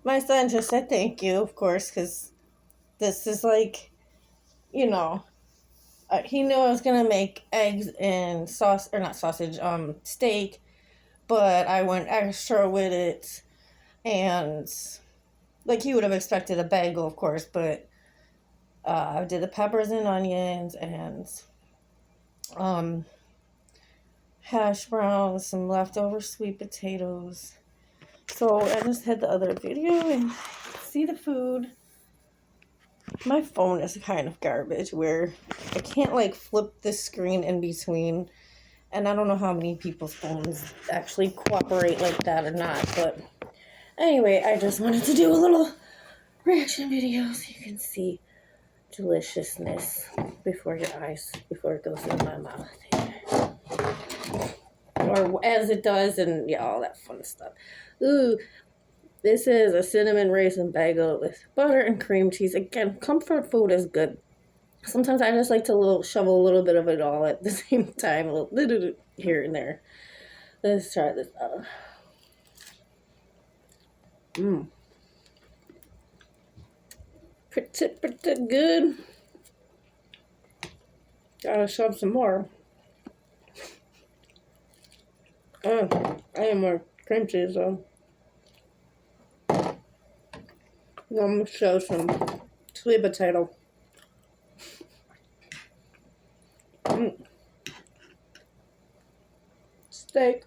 My son just said thank you, of course, because this is like, you know, he knew I was gonna make eggs and sauce, or not sausage, steak, but I went extra with it, and like he would have expected a bagel, of course, but I did the peppers and onions and um, hash browns, some leftover sweet potatoes. So I just had the other video and see the food. My phone is kind of garbage where I can't like flip the screen in between. And I don't know how many people's phones actually cooperate like that or not. But anyway, I just wanted to do a little reaction video so you can see deliciousness before your eyes, before it goes in my mouth. Or as it does, and yeah, all that fun stuff. Ooh, this is a cinnamon raisin bagel with butter and cream cheese. Again, comfort food is good. Sometimes I just like to shovel a little bit of it all at the same time, a little here and there. Let's try this out. Pretty good. Gotta shove some more. I need more cream cheese though. I'm gonna show some sweet potato. Steak.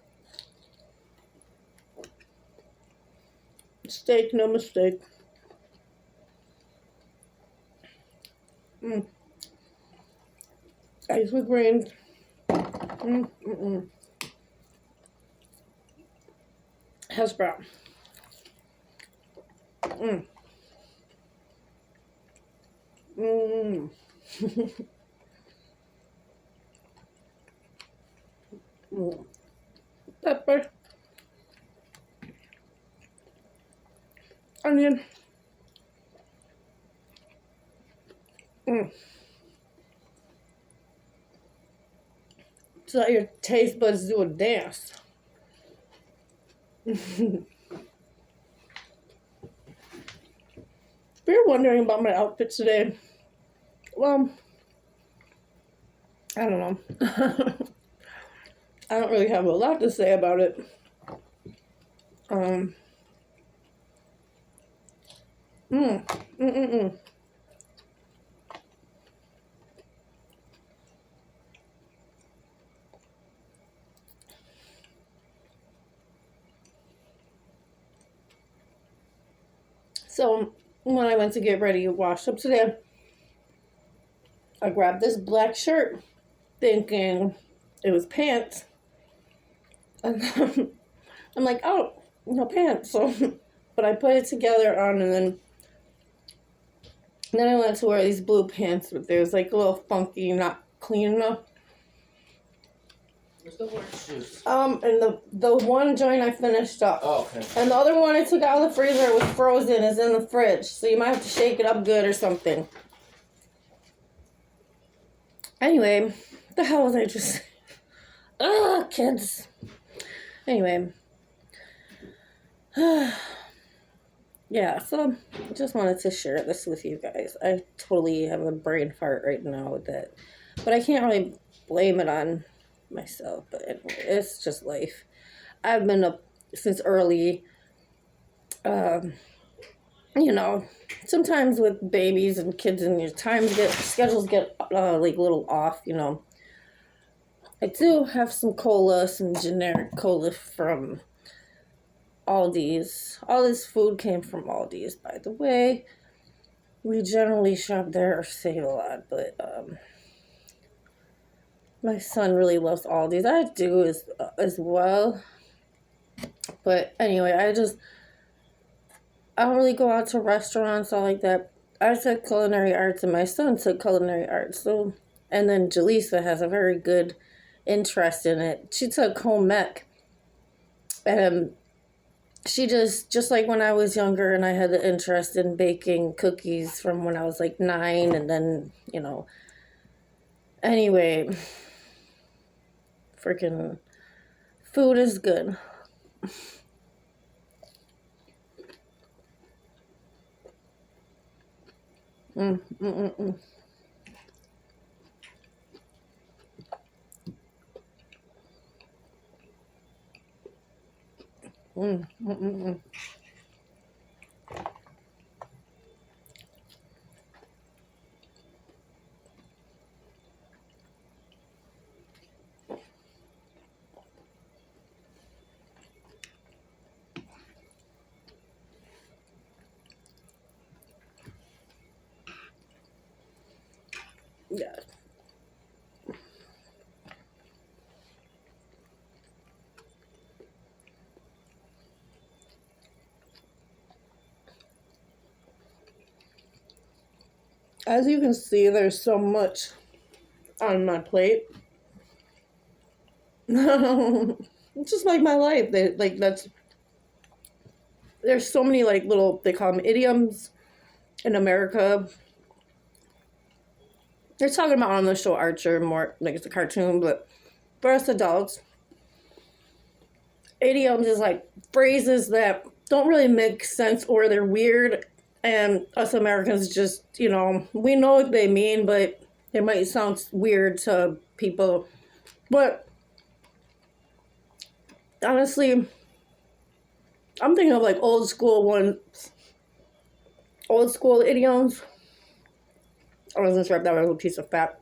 Steak, no mistake. Ice with greens. Hash brown. Pepper. Onion. So let your taste buds do a dance. If you're wondering about my outfit today, well, I don't know. I don't really have a lot to say about it. Um, mm, mm, mm, mm. So when I went to get ready to wash up today, I grabbed this black shirt thinking it was pants. And I'm like, oh, no pants. So, but I put it together on, and then I went to wear these blue pants, but they was like a little funky, not clean enough. Where's the work shoes? And the one joint I finished up. Oh, okay. And the other one I took out of the freezer was frozen, is in the fridge. So you might have to shake it up good or something. Anyway, the hell was I just... Ugh, kids. Anyway. Yeah, so I just wanted to share this with you guys. I totally have a brain fart right now with that. But I can't really blame it on myself. But anyway, it's just life. I've been up since early. You know, sometimes with babies and kids and your schedules get like a little off, you know. I do have some cola, some generic cola from Aldi's. All this food came from Aldi's, by the way. We generally shop there or save a lot, but my son really loves Aldi's. I do as well. But anyway, I don't really go out to restaurants, all like that. I took culinary arts and my son took culinary arts. So, and then Jaleesa has a very good interest in it. She took home ec. And she just like when I was younger and I had the interest in baking cookies from when I was like 9, and then, you know, anyway, freaking food is good. Mm, mm, mm, mm. Mm, mm, mm, mm. Yeah. As you can see, there's so much on my plate. It's just like my life. Like that's there's so many like little they call them idioms in America. They're talking about on the show Archer more like it's a cartoon, but for us adults, idioms is like phrases that don't really make sense or they're weird, and us Americans just we know what they mean, but it might sound weird to people. But honestly, I'm thinking of like old school idioms. I wasn't sure if that was a piece of fat.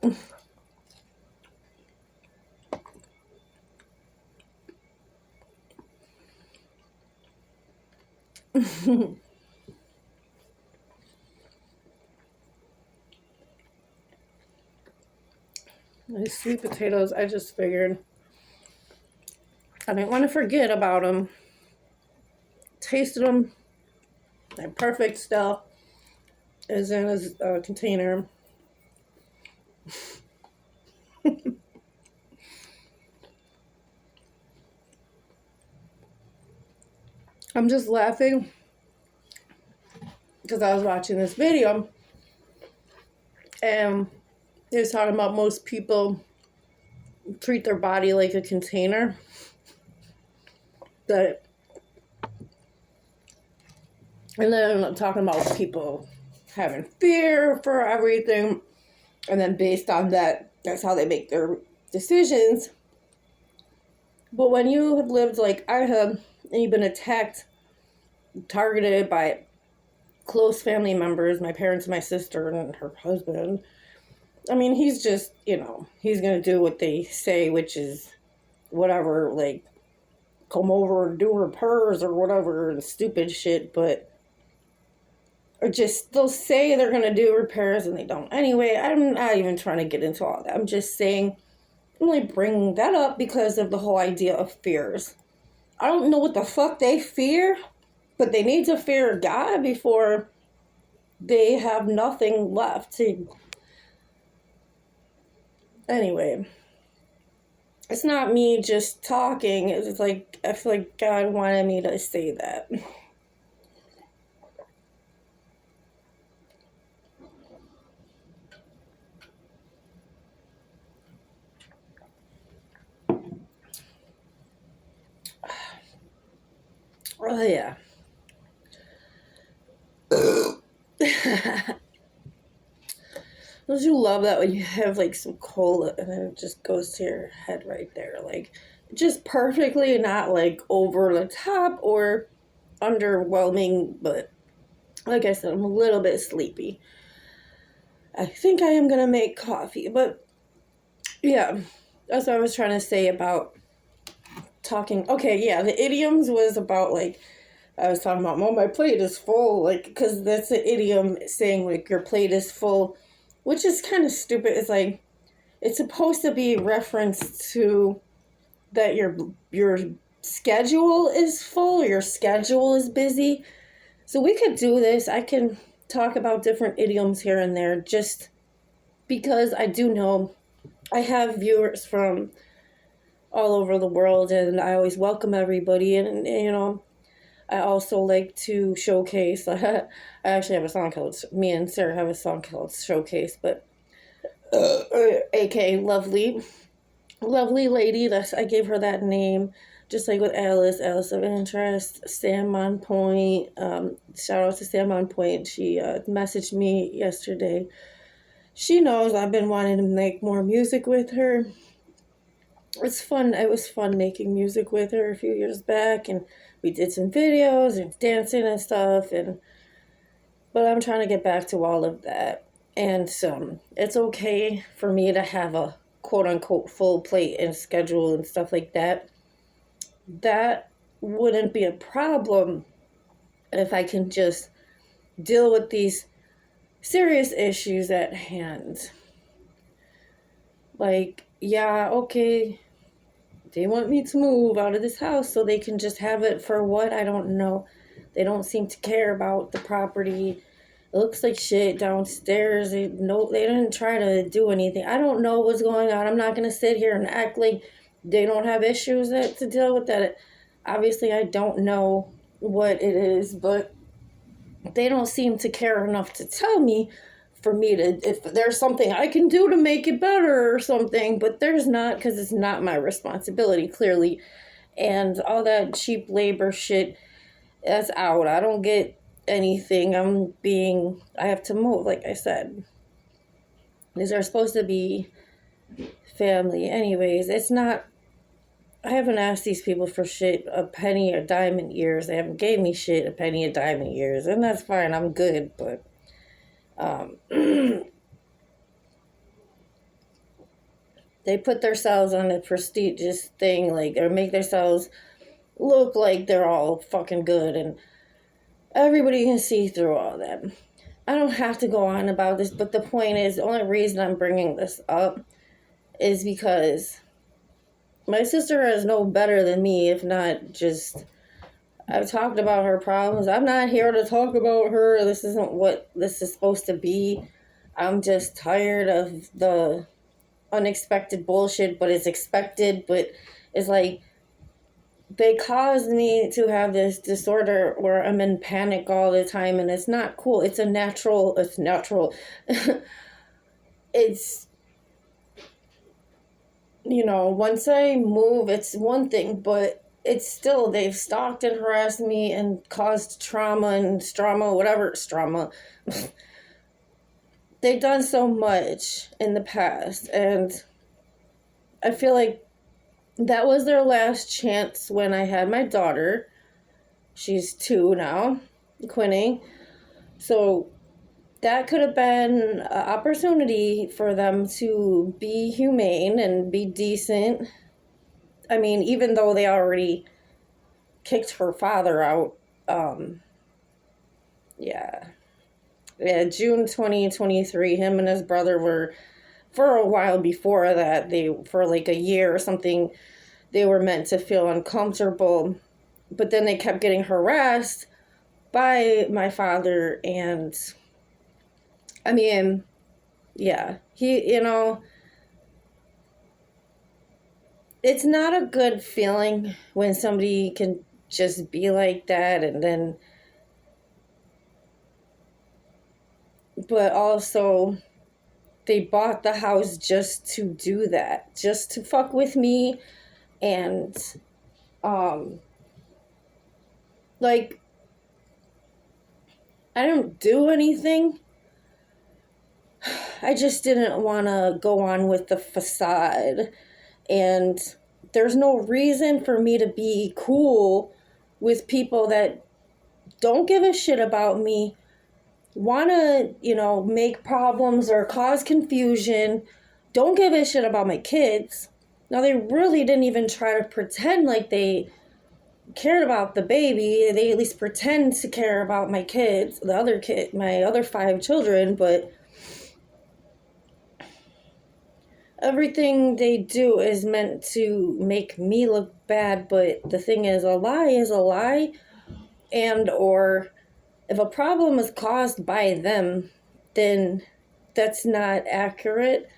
These sweet potatoes, I just figured I didn't want to forget about them. Tasted them. They're perfect still. Is in a container. I'm just laughing because I was watching this video and it was talking about most people treat their body like a container. That, and then I'm talking about people having fear for everything, and then based on that, that's how they make their decisions. But when you have lived like I have, and you've been attacked, targeted by close family members, my parents, my sister, and her husband, I mean, he's just, he's going to do what they say, which is whatever, like, come over and do repairs or whatever, and stupid shit, but, or just, they'll say they're going to do repairs and they don't. Anyway, I'm not even trying to get into all that. I'm just saying, I'm only bringing that up because of the whole idea of fears. I don't know what the fuck they fear, but they need to fear God before they have nothing left to. Anyway, it's not me just talking. It's like, I feel like God wanted me to say that. Oh, yeah. Don't you love that when you have like some cola and then it just goes to your head right there? Like, just perfectly, not like over the top or underwhelming, but like I said, I'm a little bit sleepy. I think I am gonna make coffee, but yeah, that's what I was trying to say about talking. Okay, yeah, the idioms was about like I was talking about. Oh, my plate is full, like because that's an idiom saying like your plate is full, which is kind of stupid. It's like it's supposed to be reference to that your schedule is full, your schedule is busy. So we could do this. I can talk about different idioms here and there just because I do know I have viewers from all over the world and I always welcome everybody and I also like to showcase. I actually have a song called, me and Sarah have a song called Showcase, but aka Lovely Lady, that's I gave her that name just like with Alice of Interest, Sam on Point. Shout out to Sam on Point. She messaged me yesterday. She knows I've been wanting to make more music with her. It's fun. It was fun making music with her a few years back, and we did some videos and dancing and stuff. But I'm trying to get back to all of that. And it's okay for me to have a quote unquote full plate and schedule and stuff like that. That wouldn't be a problem if I can just deal with these serious issues at hand. Like, yeah, okay, they want me to move out of this house so they can just have it for what? I don't know. They don't seem to care about the property. It looks like shit downstairs. They didn't try to do anything. I don't know what's going on. I'm not going to sit here and act like they don't have issues to deal with that. Obviously, I don't know what it is, but they don't seem to care enough to tell me for me to, if there's something I can do to make it better or something, but there's not, because it's not my responsibility, clearly. And all that cheap labor shit, that's out. I don't get anything. I have to move, like I said. These are supposed to be family. Anyways, it's not, I haven't asked these people for shit a penny a dime in years. They haven't gave me shit a penny a dime in years, and that's fine. I'm good, but they put themselves on a prestigious thing, like, or make themselves look like they're all fucking good, and everybody can see through all that. I don't have to go on about this, but the point is, the only reason I'm bringing this up is because my sister is no better than me, if not just, I've talked about her problems. I'm not here to talk about her. This isn't what this is supposed to be. I'm just tired of the unexpected bullshit, but it's expected, but it's like, they caused me to have this disorder where I'm in panic all the time, and it's not cool. It's natural. It's, once I move, it's one thing, but it's still, they've stalked and harassed me and caused trauma and whatever. They've done so much in the past, and I feel like that was their last chance when I had my daughter. She's 2 now, Quinny. So that could have been an opportunity for them to be humane and be decent. I mean, even though they already kicked her father out, June 2023, him and his brother were, for a while before that, for like a year or something, they were meant to feel uncomfortable, but then they kept getting harassed by my father, and I mean, yeah, it's not a good feeling when somebody can just be like that, and then, but also, they bought the house just to do that, just to fuck with me, and, like, I don't do anything. I just didn't want to go on with the facade, and there's no reason for me to be cool with people that don't give a shit about me, want to, make problems or cause confusion, don't give a shit about my kids. Now, they really didn't even try to pretend like they cared about the baby. They at least pretend to care about my kids, my other 5 children, but everything they do is meant to make me look bad. But the thing is a lie, and or if a problem is caused by them, then that's not accurate.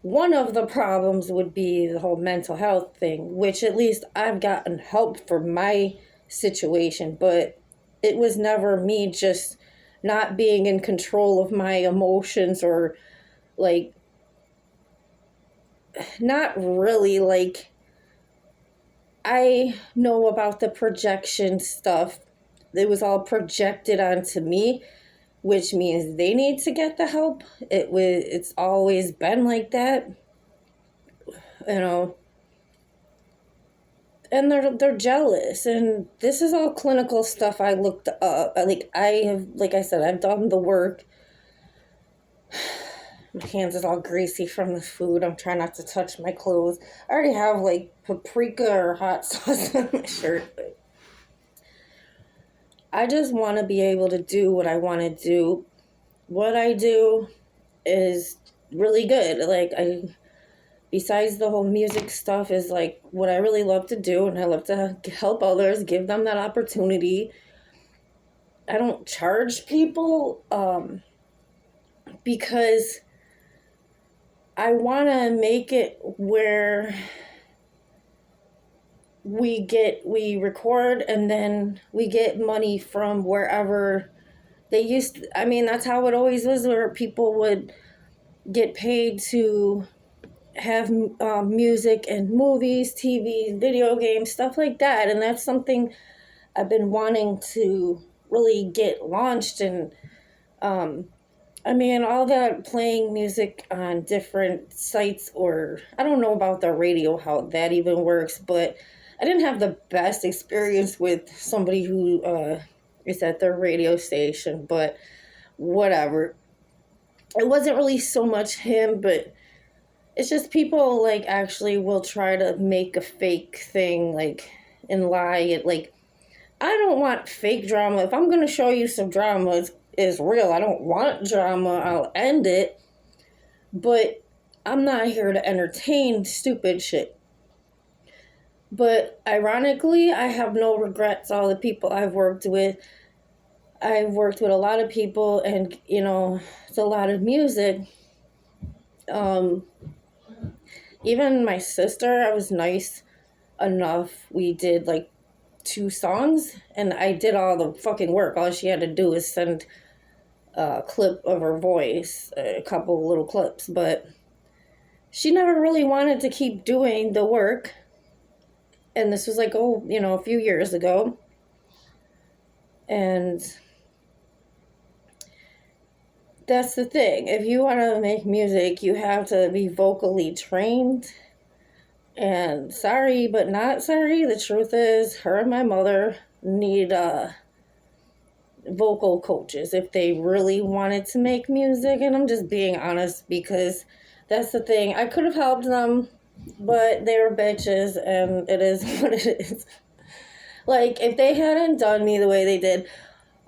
One of the problems would be the whole mental health thing, which at least I've gotten help for my situation, but it was never me just not being in control of my emotions, or like, not really, like, I know about the projection stuff. It was all projected onto me, which means they need to get the help. It's always been like that, you know. And they're jealous, and this is all clinical stuff I looked up. Like I have, like I said, I've done the work. My hands is all greasy from the food. I'm trying not to touch my clothes. I already have like paprika or hot sauce on my shirt, but I just want to be able to do what I want to do. What I do is really good. Besides the whole music stuff, is like what I really love to do, and I love to help others, give them that opportunity. I don't charge people because I want to make it where we record and then we get money from wherever they used to, I mean, that's how it always was, where people would get paid to have music and movies, TV, video games, stuff like that. And that's something I've been wanting to really get launched. And I mean, all that playing music on different sites, or I don't know about the radio, how that even works, but I didn't have the best experience with somebody who is at their radio station, but whatever. It wasn't really so much him, but it's just people like actually will try to make a fake thing, like, and lie. Like, I don't want fake drama. If I'm going to show you some drama, it's real. I don't want drama. I'll end it. But I'm not here to entertain stupid shit. But ironically, I have no regrets. All the people I've worked with a lot of people, and, you know, it's a lot of music. Even my sister, I was nice enough. We did like 2 songs, and I did all the fucking work. All she had to do is send a clip of her voice, a couple little clips, but she never really wanted to keep doing the work. And this was like, a few years ago. And that's the thing. If you want to make music, you have to be vocally trained. And sorry, but not sorry. The truth is, her and my mother need vocal coaches if they really wanted to make music. And I'm just being honest, because that's the thing. I could have helped them, but they were bitches, and it is what it is. Like, if they hadn't done me the way they did,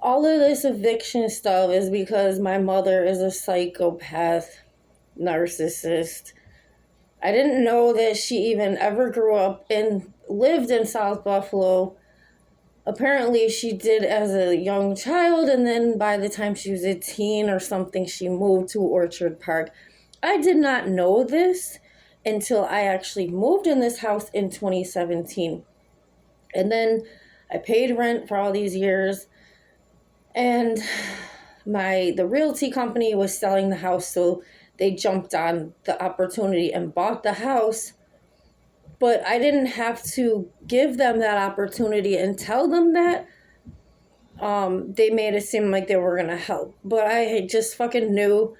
all of this eviction stuff is because my mother is a psychopath, narcissist. I didn't know that she even ever grew up and lived in South Buffalo. Apparently she did as a young child, and then by the time she was a teen or something, she moved to Orchard Park. I did not know this until I actually moved in this house in 2017. And then I paid rent for all these years, and the realty company was selling the house, so they jumped on the opportunity and bought the house. But I didn't have to give them that opportunity and tell them that. They made it seem like they were going to help. But I just fucking knew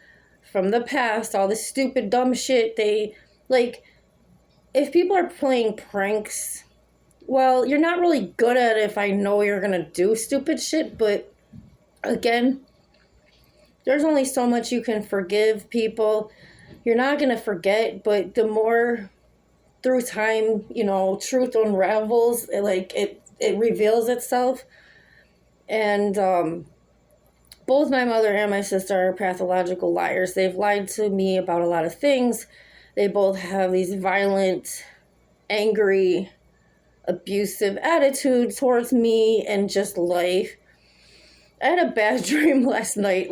from the past, all this stupid, dumb shit. If people are playing pranks, well, you're not really good at it if I know you're going to do stupid shit. But again, there's only so much you can forgive people. You're not going to forget, but the more through time, truth unravels, it reveals itself. And both my mother and my sister are pathological liars. They've lied to me about a lot of things. They both have these violent, angry, abusive attitudes towards me and just life. I had a bad dream last night,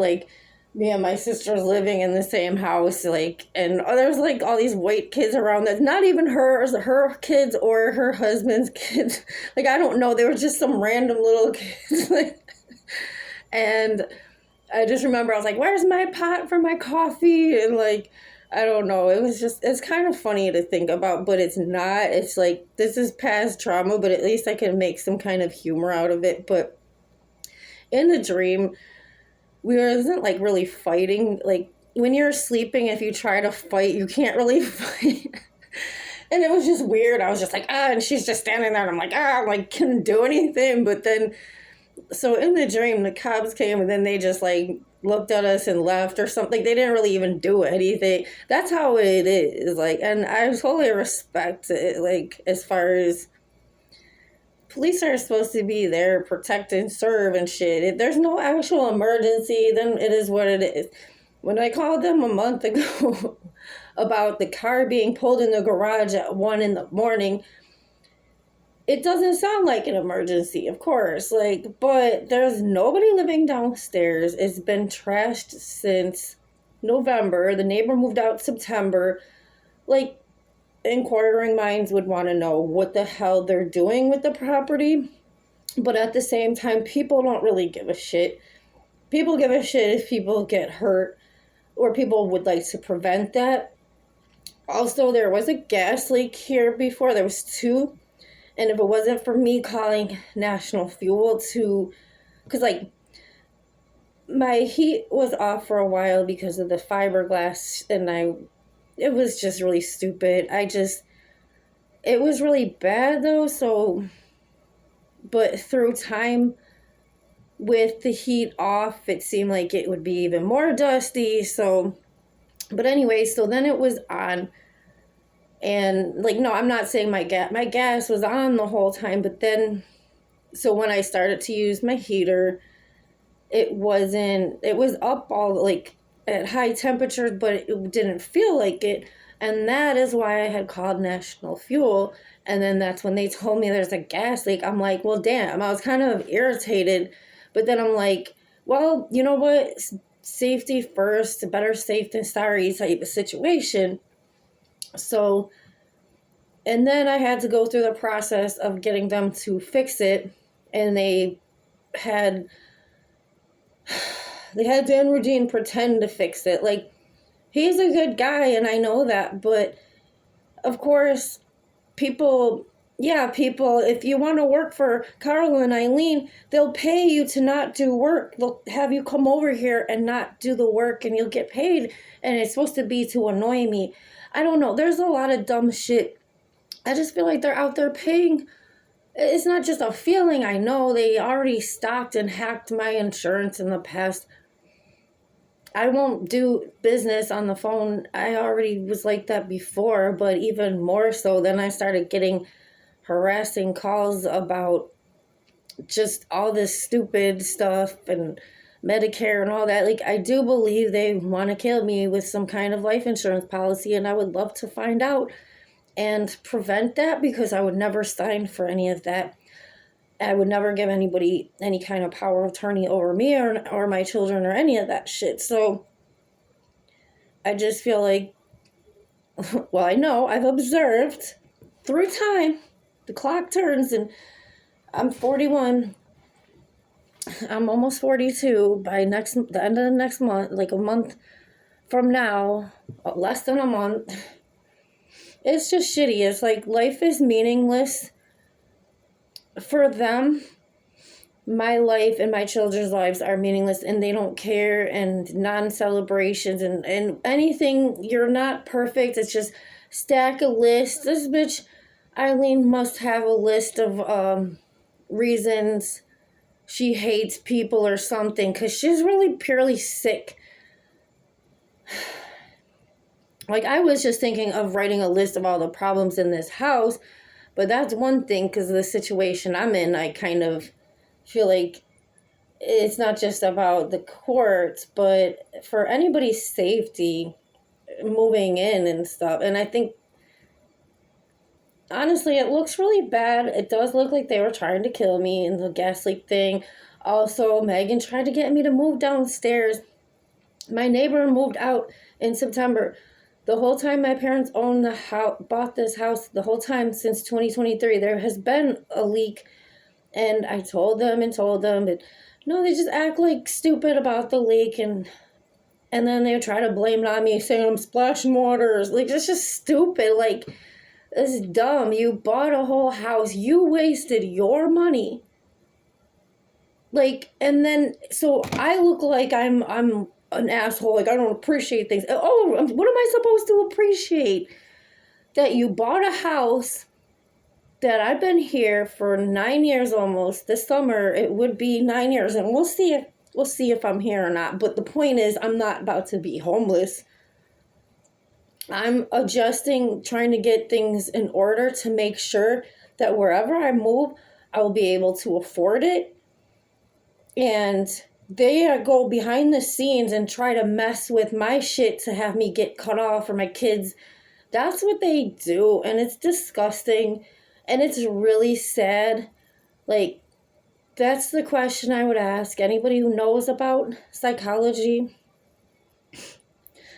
me and my sister's living in the same house, and there's all these white kids around that's not even her kids or her husband's kids. I don't know, they were just some random little kids. And I just remember I was like, where's my pot for my coffee? And I don't know. It was just, it's kind of funny to think about, but it's not. It's like, this is past trauma, but at least I can make some kind of humor out of it. But in the dream, we wasn't like really fighting. Like, when you're sleeping, if you try to fight, you can't really fight. And it was just weird. I was just like, ah, and she's just standing there, and I'm like, ah, I'm like, couldn't do anything. But then, so in the dream, the cops came, and then they just like looked at us and left or something. They didn't really even do anything. That's how it is. Like, and I totally respect it. Like, as far as police are supposed to be there, protect and serve and shit. If there's no actual emergency, then it is what it is. When I called them a month ago about the car being pulled in the garage at 1 in the morning, it doesn't sound like an emergency, of course. Like, but there's nobody living downstairs. It's been trashed since November. The neighbor moved out September. Like, inquiring minds would want to know what the hell they're doing with the property. But at the same time, people don't really give a shit. People give a shit if people get hurt, or people would like to prevent that. Also, there was a gas leak here before. There was two. And if it wasn't for me calling National Fuel to, because like my heat was off for a while because of the fiberglass, and it was just really stupid. It was really bad though. So, but through time with the heat off, it seemed like it would be even more dusty. So, but anyway, so then it was on. And like, no, I'm not saying my gas was on the whole time, but then, so when I started to use my heater, it was up all like at high temperatures, but it didn't feel like it. And that is why I had called National Fuel. And then that's when they told me there's a gas leak. I'm like, well, damn, I was kind of irritated, but then I'm like, well, you know what? Safety first, better safe than sorry type of situation. So, and then I had to go through the process of getting them to fix it, and they had Dan Rudine pretend to fix it. Like, he's a good guy, and I know that, but of course, people, if you want to work for Carl and Eileen, they'll pay you to not do work. They'll have you come over here and not do the work, and you'll get paid, and it's supposed to be to annoy me. I don't know. There's a lot of dumb shit. I just feel like they're out there paying. It's not just a feeling. I know they already stalked and hacked my insurance in the past. I won't do business on the phone. I already was like that before, but even more so. Then I started getting harassing calls about just all this stupid stuff and Medicare and all that. Like, I do believe they want to kill me with some kind of life insurance policy, and I would love to find out and prevent that, because I would never sign for any of that. I would never give anybody any kind of power of attorney over me or my children or any of that shit. So I just feel like, well, I know I've observed through time, the clock turns, and I'm 41. I'm almost 42 by the end of the next month, like a month from now, less than a month. It's just shitty. It's like life is meaningless for them. My life and my children's lives are meaningless, and they don't care, and non-celebrations and anything. You're not perfect. It's just stack a list. This bitch, Eileen, must have a list of reasons she hates people or something, because she's really purely sick. Like, I was just thinking of writing a list of all the problems in this house, but that's one thing, because of the situation I'm in. I kind of feel like it's not just about the courts, but for anybody's safety moving in and stuff. And I think, honestly, it looks really bad. It does look like they were trying to kill me in the gas leak thing. Also, Megan tried to get me to move downstairs. My neighbor moved out in September. The whole time my parents owned the house, bought this house, the whole time since 2023, there has been a leak. And I told them, but no, they just act like stupid about the leak. And And then they try to blame it on me, saying I'm splashing waters. Like, it's just stupid. Like, it's dumb. You bought a whole house. You wasted your money. Like, and then, so I look like I'm an asshole. Like, I don't appreciate things. Oh, what am I supposed to appreciate? That you bought a house that I've been here for 9 years almost. This summer, it would be 9 years. And we'll see if I'm here or not. But the point is, I'm not about to be homeless. I'm adjusting, trying to get things in order to make sure that wherever I move, I will be able to afford it. And they go behind the scenes and try to mess with my shit to have me get cut off, or my kids. That's what they do, and it's disgusting, and it's really sad. Like, that's the question I would ask anybody who knows about psychology.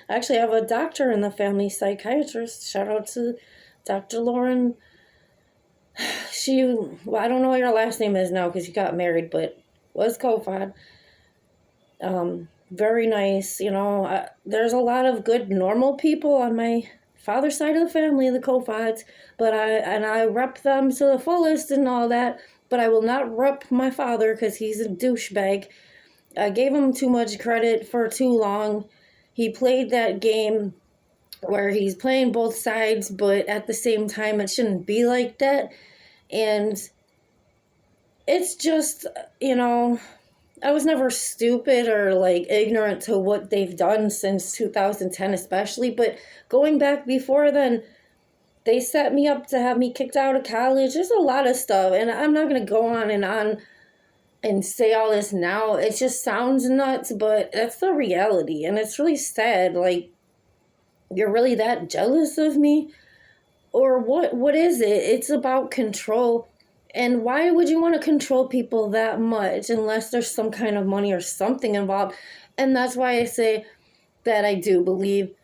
I actually have a doctor in the family, psychiatrist. Shout out to Dr. Lauren. Well, I don't know what your last name is now because you got married, but was co-fad. Very nice. There's a lot of good normal people on my father's side of the family, the co-fads, but I rep them to the fullest and all that, but I will not rep my father because he's a douchebag. I gave him too much credit for too long. He played that game where he's playing both sides, but at the same time, it shouldn't be like that. And it's just, I was never stupid or like ignorant to what they've done since 2010 especially, but going back before then, they set me up to have me kicked out of college. There's a lot of stuff, and I'm not going to go on and say all this now. It just sounds nuts, but that's the reality, and it's really sad. Like, you're really that jealous of me? Or what is it? It's about control. And why would you want to control people that much unless there's some kind of money or something involved? And that's why I say that I believe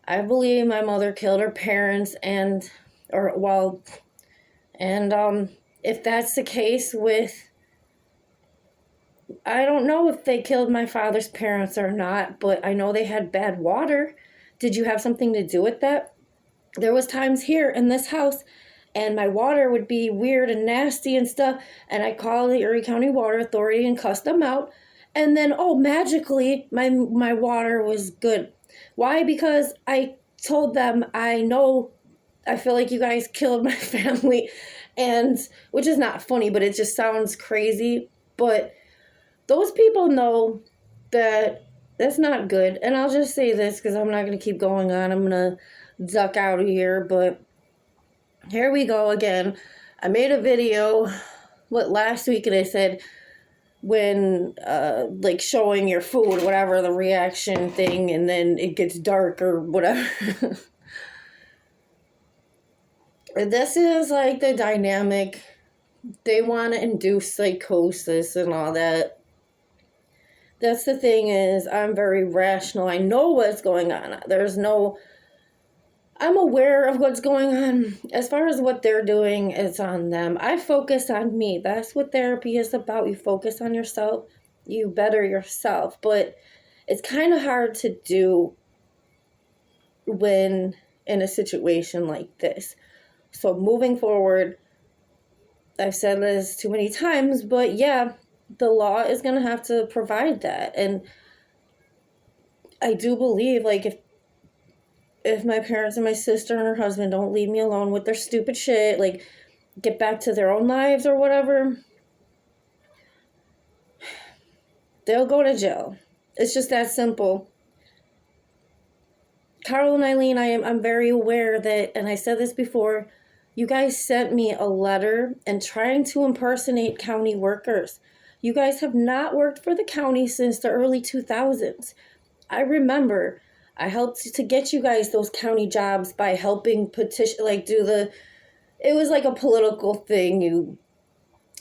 my mother killed her parents, if that's the case with, I don't know if they killed my father's parents or not, but I know they had bad water. Did you have something to do with that? There was times here in this house, and my water would be weird and nasty and stuff, and I called the Erie County Water Authority and cussed them out, and then, magically, my water was good. Why? Because I told them, I feel like you guys killed my family, and, which is not funny, but it just sounds crazy, but those people know that that's not good. And I'll just say this because I'm not going to keep going on. I'm going to duck out of here, but here we go again. I made a video, last week, and I said, when, showing your food, whatever, the reaction thing, and then it gets dark or whatever. This is, like, the dynamic. They want to induce psychosis and all that. That's the thing is, I'm very rational. I know what's going on. I'm aware of what's going on. As far as what they're doing, it's on them. I focus on me. That's what therapy is about. You focus on yourself. You better yourself. But it's kind of hard to do when in a situation like this. So moving forward, I've said this too many times, but yeah, the law is going to have to provide that. And I do believe, like, if my parents and my sister and her husband don't leave me alone with their stupid shit, like, get back to their own lives or whatever, they'll go to jail. It's just that simple. Carl and Eileen, I'm very aware that, and I said this before, you guys sent me a letter and trying to impersonate county workers. You guys have not worked for the county since the early 2000s. I remember I helped to get you guys those county jobs by helping petition, it was like a political thing.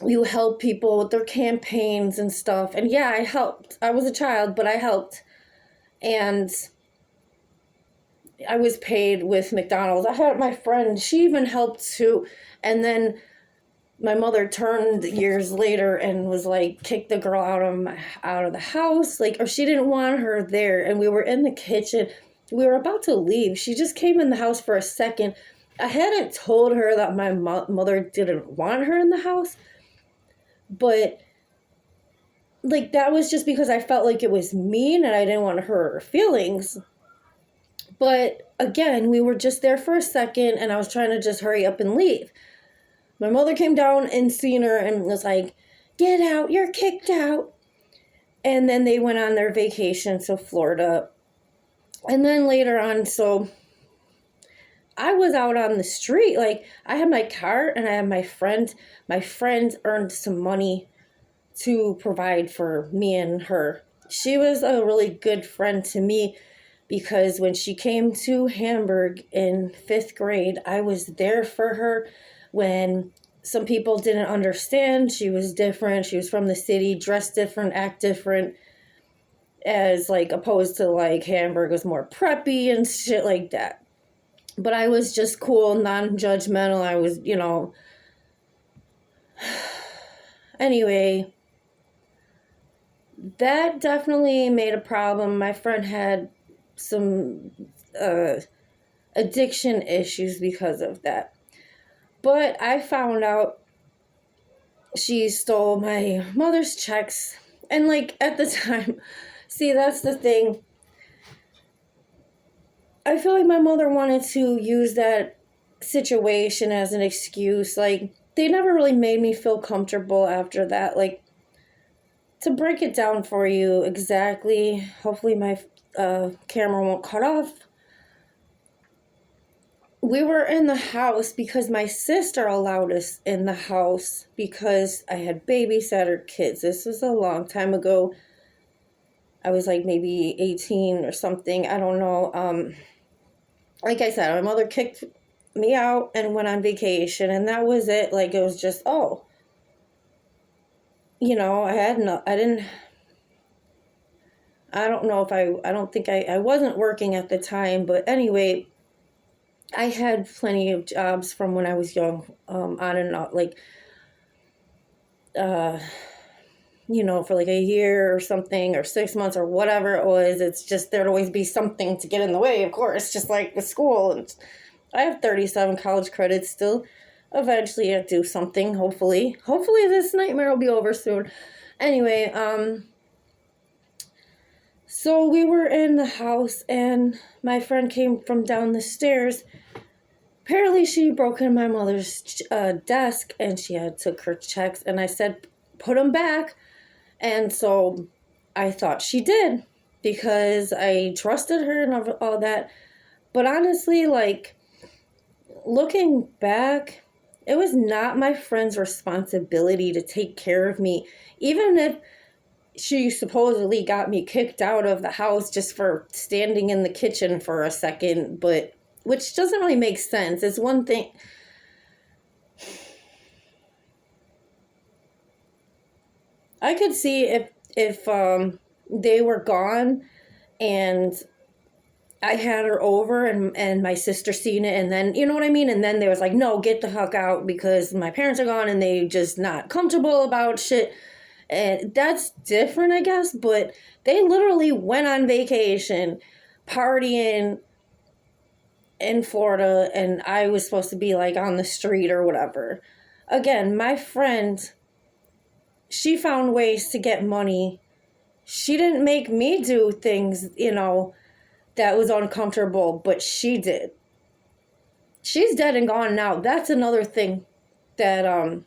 You help people with their campaigns and stuff. And yeah, I helped. I was a child, but I helped. And I was paid with McDonald's. I had my friend, she even helped too. And then my mother turned years later and was like, kicked the girl out of the house, like, or she didn't want her there. And we were in the kitchen. We were about to leave. She just came in the house for a second. I hadn't told her that my mother didn't want her in the house, but like that was just because I felt like it was mean and I didn't want to hurt her feelings. But again, we were just there for a second and I was trying to just hurry up and leave. My mother came down and seen her and was like, "Get out, you're kicked out." And then they went on their vacation to Florida. And then later on, so I was out on the street. Like, I had my car and I had my friend. My friend earned some money to provide for me and her. She was a really good friend to me because when she came to Hamburg in 5th grade, I was there for her when some people didn't understand. She was different. She was from the city, dressed different, act different, as like opposed to like Hamburg was more preppy and shit like that. But I was just cool, non-judgmental. I was, anyway, that definitely made a problem. My friend had some addiction issues because of that. But I found out she stole my mother's checks. And like at the time, see, that's the thing. I feel like my mother wanted to use that situation as an excuse. Like, they never really made me feel comfortable after that. Like, to break it down for you exactly, hopefully my camera won't cut off. We were in the house because my sister allowed us in the house because I had babysitter kids. This was a long time ago. I was like maybe 18 or something. I don't know. Like I said, my mother kicked me out and went on vacation, and that was it. Like, it was just, I don't know if I don't think I wasn't working at the time, but anyway, I had plenty of jobs from when I was young, on and off, like, for like a year or something, or 6 months or whatever it was. It's just, there'd always be something to get in the way, of course, just like with school. And I have 37 college credits still. Eventually I'll do something, hopefully. Hopefully this nightmare will be over soon. Anyway, so we were in the house and my friend came from down the stairs. Apparently she broke in my mother's desk and she had took her checks, and I said, "Put them back." And so I thought she did because I trusted her and all that. But honestly, like, looking back, it was not my friend's responsibility to take care of me, even if she supposedly got me kicked out of the house just for standing in the kitchen for a second, but which doesn't really make sense. It's one thing. I could see if they were gone and I had her over and my sister seen it, and then, you know what I mean? And then they was like, "No, get the fuck out," because my parents are gone and they just not comfortable about shit. And that's different, I guess, but they literally went on vacation, partying in Florida, and I was supposed to be like on the street or whatever. Again, my friend, she found ways to get money. She didn't make me do things, that was uncomfortable, but she did. She's dead and gone now. That's another thing that I'm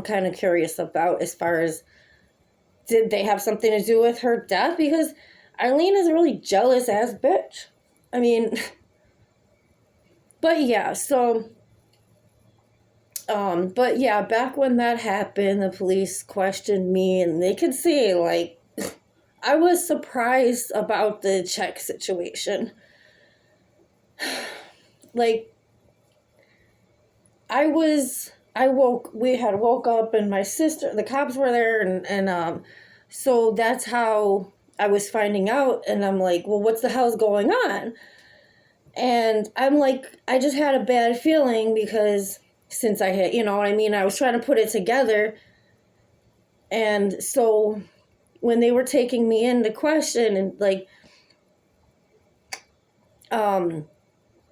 kind of curious about, as far as, did they have something to do with her death? Because Eileen is a really jealous ass bitch. I mean, but yeah, so, but yeah, back when that happened, the police questioned me and they could see, like, I was surprised about the check situation. Like, we had woke up and my sister, the cops were there, and so that's how I was finding out, and I'm like, well, what's the hell's going on? And I'm like, I just had a bad feeling because since I had, you know what I mean? I was trying to put it together. And so when they were taking me in to question, and like,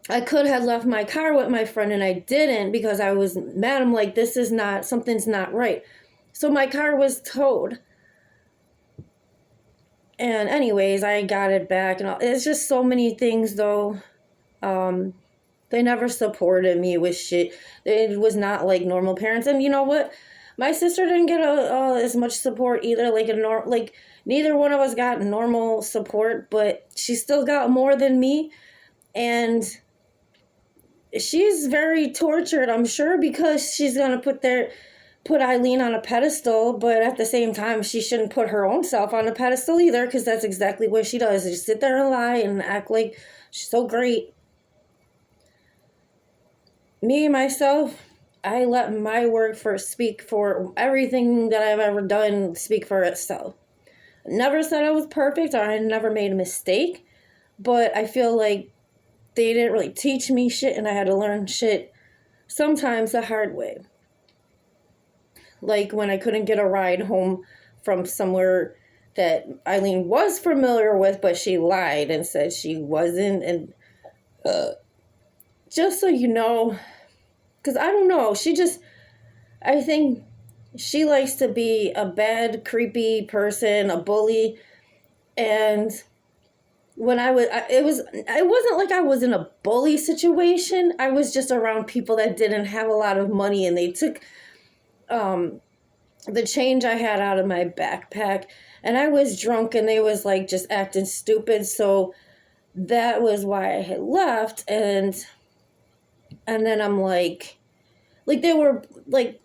I could have left my car with my friend and I didn't because I was mad. I'm like, this is not, something's not right. So my car was towed. And anyways, I got it back and all. It's just so many things though. They never supported me with shit. It was not like normal parents. And you know what? My sister didn't get as much support either. Like neither one of us got normal support, but she still got more than me. And she's very tortured, I'm sure, because she's gonna put Eileen on a pedestal, but at the same time, she shouldn't put her own self on a pedestal either, because that's exactly what she does. Just sit there and lie and act like she's so great. Me, myself, I let my work speak for everything that I've ever done, speak for itself. Never said I was perfect or I never made a mistake, but I feel like they didn't really teach me shit and I had to learn shit sometimes the hard way. Like when I couldn't get a ride home from somewhere that Eileen was familiar with, but she lied and said she wasn't. And just so you know, because I don't know, I think she likes to be a bad, creepy person, a bully. And when it wasn't like I was in a bully situation. I was just around people that didn't have a lot of money, and they took the change I had out of my backpack, and I was drunk, and they was like just acting stupid. So that was why I had left. And then I'm like they were like,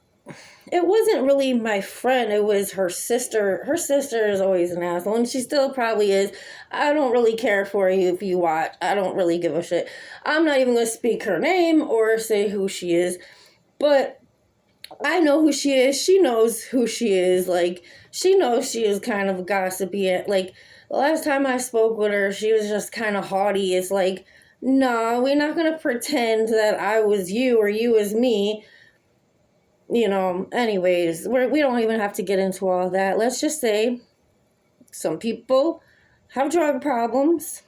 it wasn't really my friend, it was her sister. Her sister is always an asshole, and she still probably is. I don't really care for you if you watch. I don't really give a shit. I'm not even going to speak her name or say who she is, but I know who she is. She knows who she is. Like, she knows she is kind of gossipy. Like, the last time I spoke with her, she was just kind of haughty. It's like, no, we're not going to pretend that I was you or you was me. You know, anyways, we don't even have to get into all that. Let's just say some people have drug problems.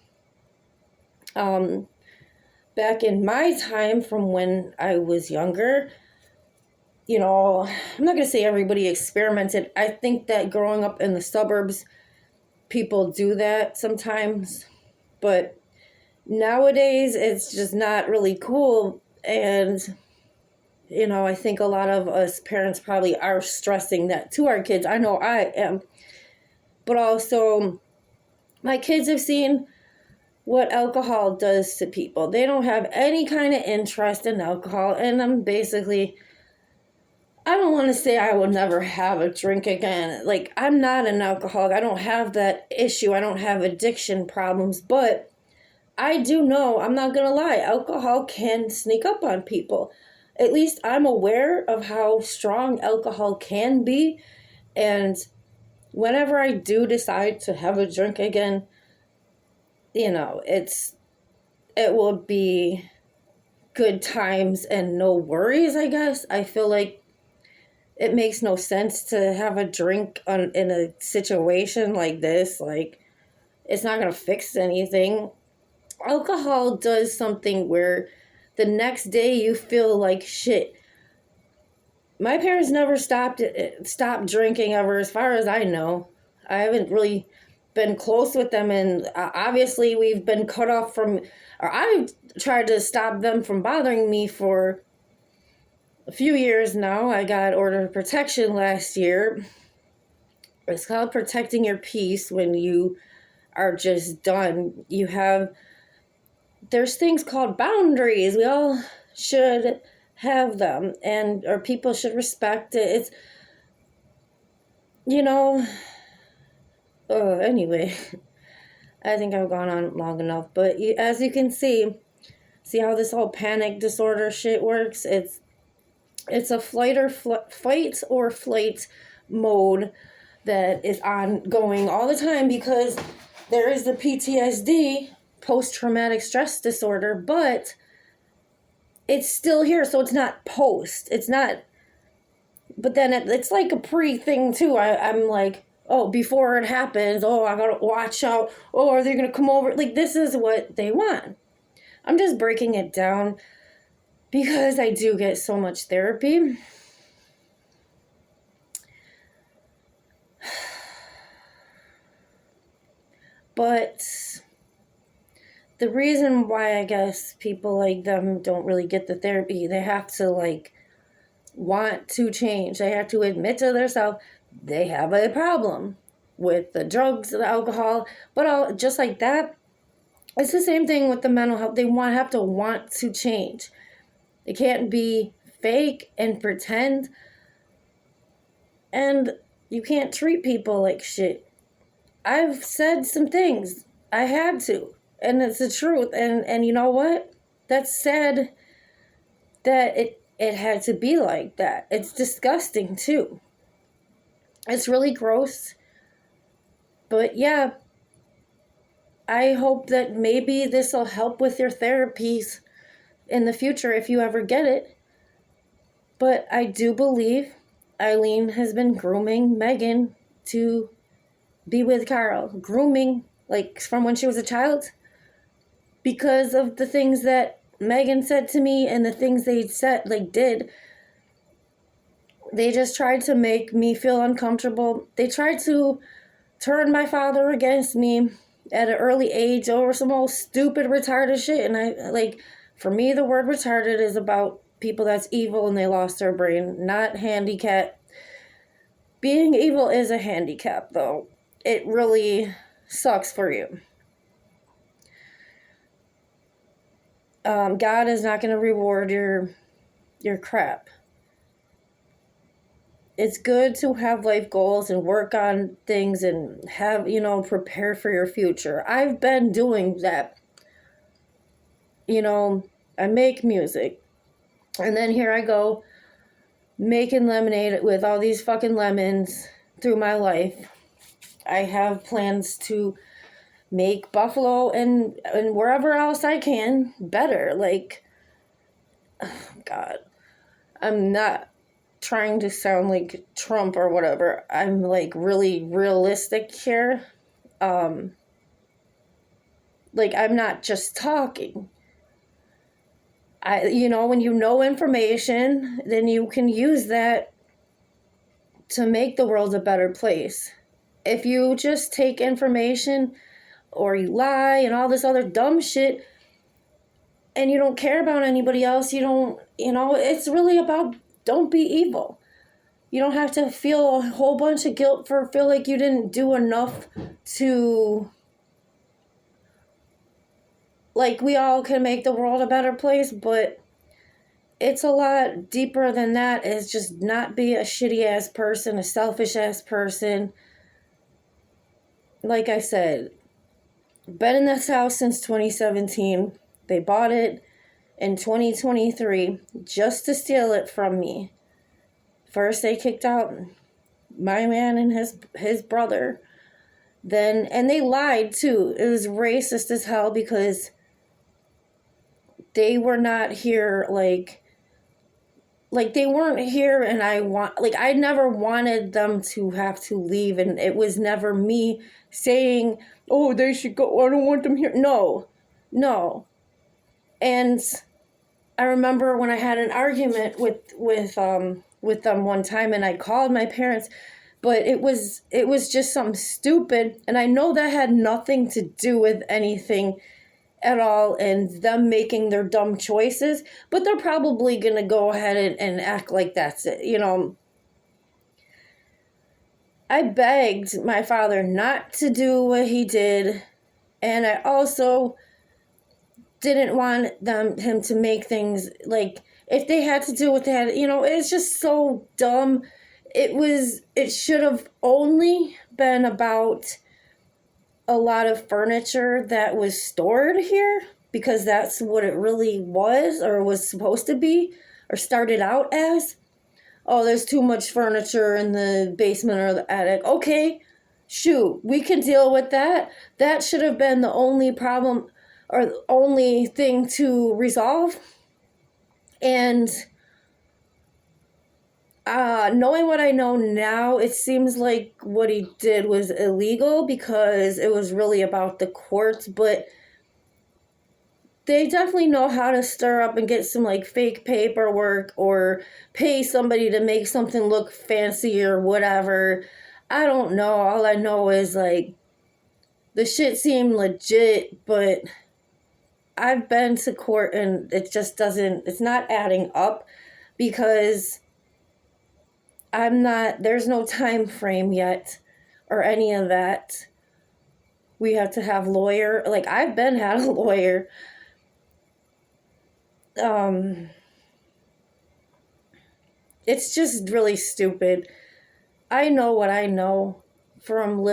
Back in my time, from when I was younger, you know, I'm not going to say everybody experimented. I think that growing up in the suburbs, people do that sometimes. But nowadays, it's just not really cool. And you know, I think a lot of us parents probably are stressing that to our kids. I know I am. But also, my kids have seen what alcohol does to people. They don't have any kind of interest in alcohol. And I don't want to say I will never have a drink again. Like, I'm not an alcoholic. I don't have that issue. I don't have addiction problems. But I do know, I'm not going to lie, alcohol can sneak up on people. At least I'm aware of how strong alcohol can be. And whenever I do decide to have a drink again, you know, it will be good times and no worries, I guess. I feel like it makes no sense to have a drink in a situation like this. Like, it's not going to fix anything. Alcohol does something where the next day you feel like shit. My parents never stopped drinking ever, as far as I know. I haven't really been close with them, and obviously we've been cut off from, or I've tried to stop them from bothering me for a few years now. I got order of protection last year. It's called protecting your peace when you are just done. There's things called boundaries. We all should have them, or people should respect it. It's, you know, anyway, I think I've gone on long enough. But as you can see how this whole panic disorder shit works. It's a fight or flight mode that is ongoing all the time, because there is the PTSD, post-traumatic stress disorder, but it's still here, so it's not post. It's not, but then it's like a pre thing too. I'm like, oh, before it happens, oh, I gotta watch out. Oh, are they gonna come over? Like, this is what they want. I'm just breaking it down because I do get so much therapy. But the reason why I guess people like them don't really get the therapy, they have to like want to change. They have to admit to themselves they have a problem with the drugs, the alcohol, but all just like that. It's the same thing with the mental health. They have to want to change. It can't be fake and pretend. And you can't treat people like shit. I've said some things. I had to. And it's the truth. And you know what? That's sad that it had to be like that. It's disgusting too. It's really gross. But yeah, I hope that maybe this will help with your therapies in the future if you ever get it. But I do believe Eileen has been grooming Megan to be with Carl. Grooming, like, from when she was a child. Because of the things that Megan said to me and the things they said, like, did. They just tried to make me feel uncomfortable. They tried to turn my father against me at an early age over some old stupid retarded shit. And I, like, for me, the word retarded is about people that's evil and they lost their brain, not handicapped. Being evil is a handicap, though. It really sucks for you. God is not going to reward your crap. It's good to have life goals and work on things and have, prepare for your future. I've been doing that. I make music. And then here I go making lemonade with all these fucking lemons through my life. I have plans to make Buffalo and wherever else I can better. Like, oh God, I'm not trying to sound like Trump or whatever. I'm like really realistic here. Like, I'm not just talking. When you know information, then you can use that to make the world a better place. If you just take information or you lie and all this other dumb shit and you don't care about anybody else, it's really about don't be evil. You don't have to feel a whole bunch of guilt for feel like you didn't do enough to, like, we all can make the world a better place, but it's a lot deeper than that. It's just not be a shitty ass person, a selfish ass person. Like I said, been in this house since 2017. They bought it in 2023 just to steal it from me. First they kicked out my man and his brother. Then, and they lied too. It was racist as hell because they were not here, like they weren't here, and I never wanted them to have to leave, and it was never me saying, oh, they should go, I don't want them here. No. And I remember when I had an argument with them one time, and I called my parents, but it was just something stupid, and I know that had nothing to do with anything at all and them making their dumb choices, but they're probably going to go ahead and act like that's it. I begged my father not to do what he did, and I also didn't want him to make things, like, if they had to do what they had, it's just so dumb. It should have only been about a lot of furniture that was stored here, because that's what it really was, or was supposed to be, or started out as. Oh, there's too much furniture in the basement or the attic. Okay, shoot, we can deal with that. That should have been the only problem or the only thing to resolve. And knowing what I know now, it seems like what he did was illegal because it was really about the courts, but they definitely know how to stir up and get some like fake paperwork or pay somebody to make something look fancy or whatever. I don't know. All I know is like the shit seemed legit, but I've been to court and it just doesn't, it's not adding up because there's no time frame yet or any of that. We have to have lawyer, like I've had a lawyer. It's just really stupid. I know what I know from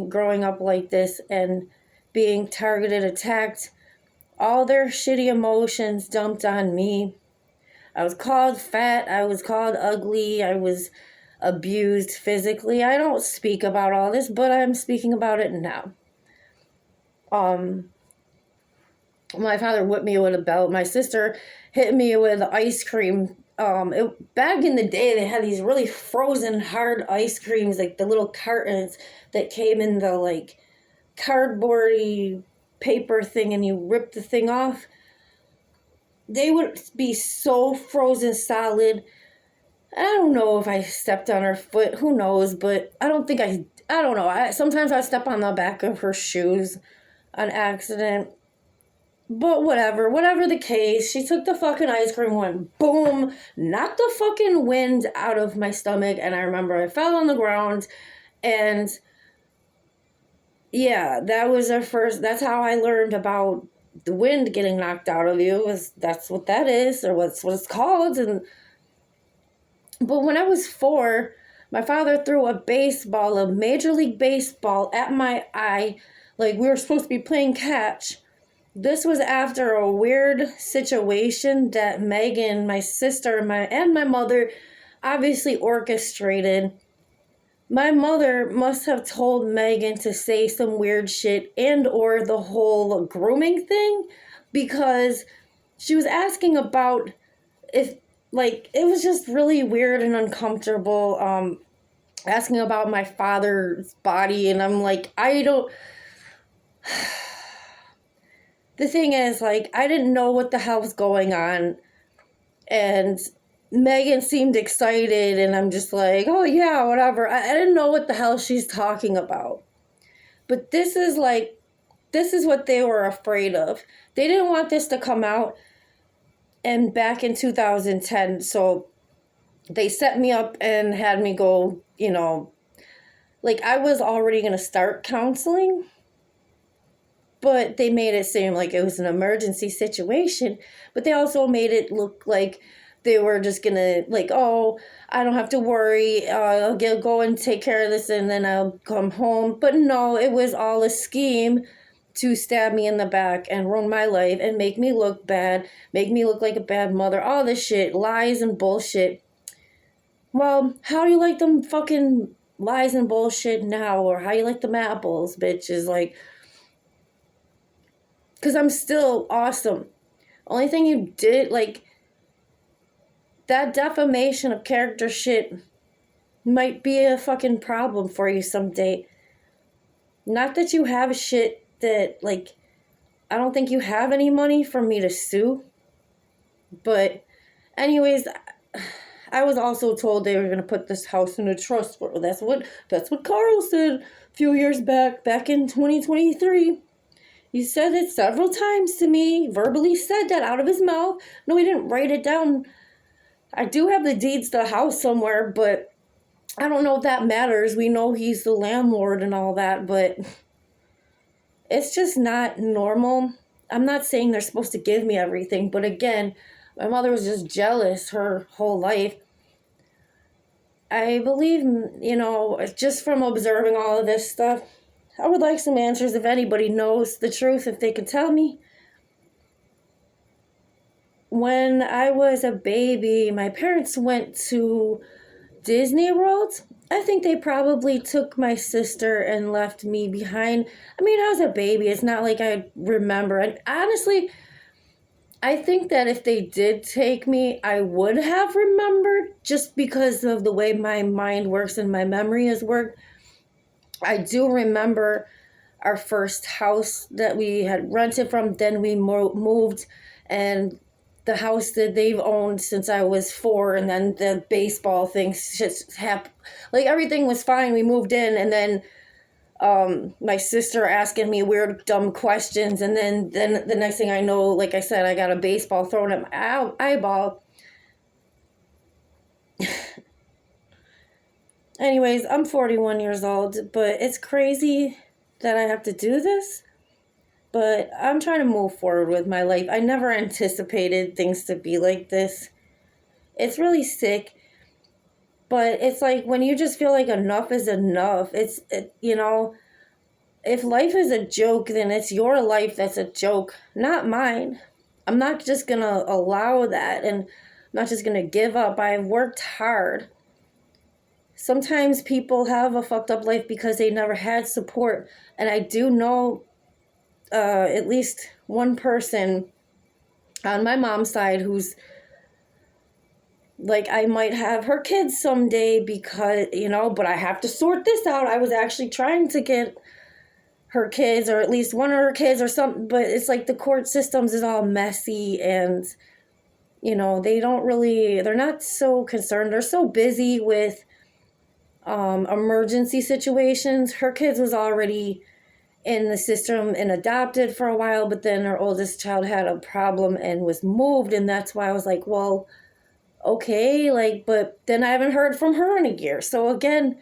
growing up like this and being targeted, attacked, all their shitty emotions dumped on me. I was called fat, I was called ugly, I was abused physically. I don't speak about all this, but I'm speaking about it now. My father whipped me with a belt. My sister hit me with ice cream. Back in the day, they had these really frozen hard ice creams, like the little cartons that came in the like cardboardy paper thing, and you rip the thing off. They would be so frozen solid. I don't know if I stepped on her foot. Who knows? But I don't think I don't know. Sometimes I step on the back of her shoes on accident. But whatever the case, she took the fucking ice cream, went boom, knocked the fucking wind out of my stomach, and I remember I fell on the ground, and yeah, that's how I learned about the wind getting knocked out of you, that's what that is, or what it's called, but when I was 4, my father threw a Major League Baseball at my eye, like we were supposed to be playing catch. This was after a weird situation that Megan, my sister, and my mother obviously orchestrated. My mother must have told Megan to say some weird shit and or the whole grooming thing because she was asking about if, like, it was just really weird and uncomfortable, asking about my father's body, and I'm like, I don't... The thing is, like, I didn't know what the hell was going on, and Megan seemed excited, and I'm just like, oh yeah, whatever. I didn't know what the hell she's talking about. But this is what they were afraid of. They didn't want this to come out, and back in 2010, so they set me up and had me go, like, I was already going to start counseling, but they made it seem like it was an emergency situation. But they also made it look like they were just going to, like, oh, I don't have to worry. I'll go and take care of this and then I'll come home. But no, it was all a scheme to stab me in the back and ruin my life and make me look bad, make me look like a bad mother. All this shit, lies and bullshit. Well, how do you like them fucking lies and bullshit now? Or how you like them apples, bitches? Like... Because I'm still awesome. Only thing you did, like, that defamation of character shit might be a fucking problem for you someday. Not that you have shit that, like, I don't think you have any money for me to sue. But, anyways, I was also told they were going to put this house in a trust. That's what Carl said a few years back in 2023. He said it several times to me, verbally said that out of his mouth. No, he didn't write it down. I do have the deeds to the house somewhere, but I don't know if that matters. We know he's the landlord and all that, but it's just not normal. I'm not saying they're supposed to give me everything, but again, my mother was just jealous her whole life. I believe, just from observing all of this stuff, I would like some answers if anybody knows the truth, if they could tell me. When I was a baby, my parents went to Disney World. I think they probably took my sister and left me behind. I mean, I was a baby. It's not like I remember. And honestly, I think that if they did take me, I would have remembered just because of the way my mind works and my memory has worked. I do remember our first house that we had rented from. Then we moved, and the house that they've owned since I was 4, and then the baseball thing just happened. Like, everything was fine. We moved in, and then my sister asking me weird dumb questions, and then the next thing I know, like I said, I got a baseball thrown at my eyeball. Anyways, I'm 41 years old, but it's crazy that I have to do this. But I'm trying to move forward with my life. I never anticipated things to be like this. It's really sick. But it's like when you just feel like enough is enough. If life is a joke, then it's your life that's a joke, not mine. I'm not just going to allow that, and I'm not just going to give up. I've worked hard. Sometimes people have a fucked up life because they never had support. And I do know at least one person on my mom's side who's like, I might have her kids someday because, but I have to sort this out. I was actually trying to get her kids, or at least one of her kids or something, but it's like the court systems is all messy, and they're not so concerned. They're so busy with emergency situations. Her kids was already in the system and adopted for a while, but then her oldest child had a problem and was moved, and that's why I was like, well, okay, like, but then I haven't heard from her in a year. So again,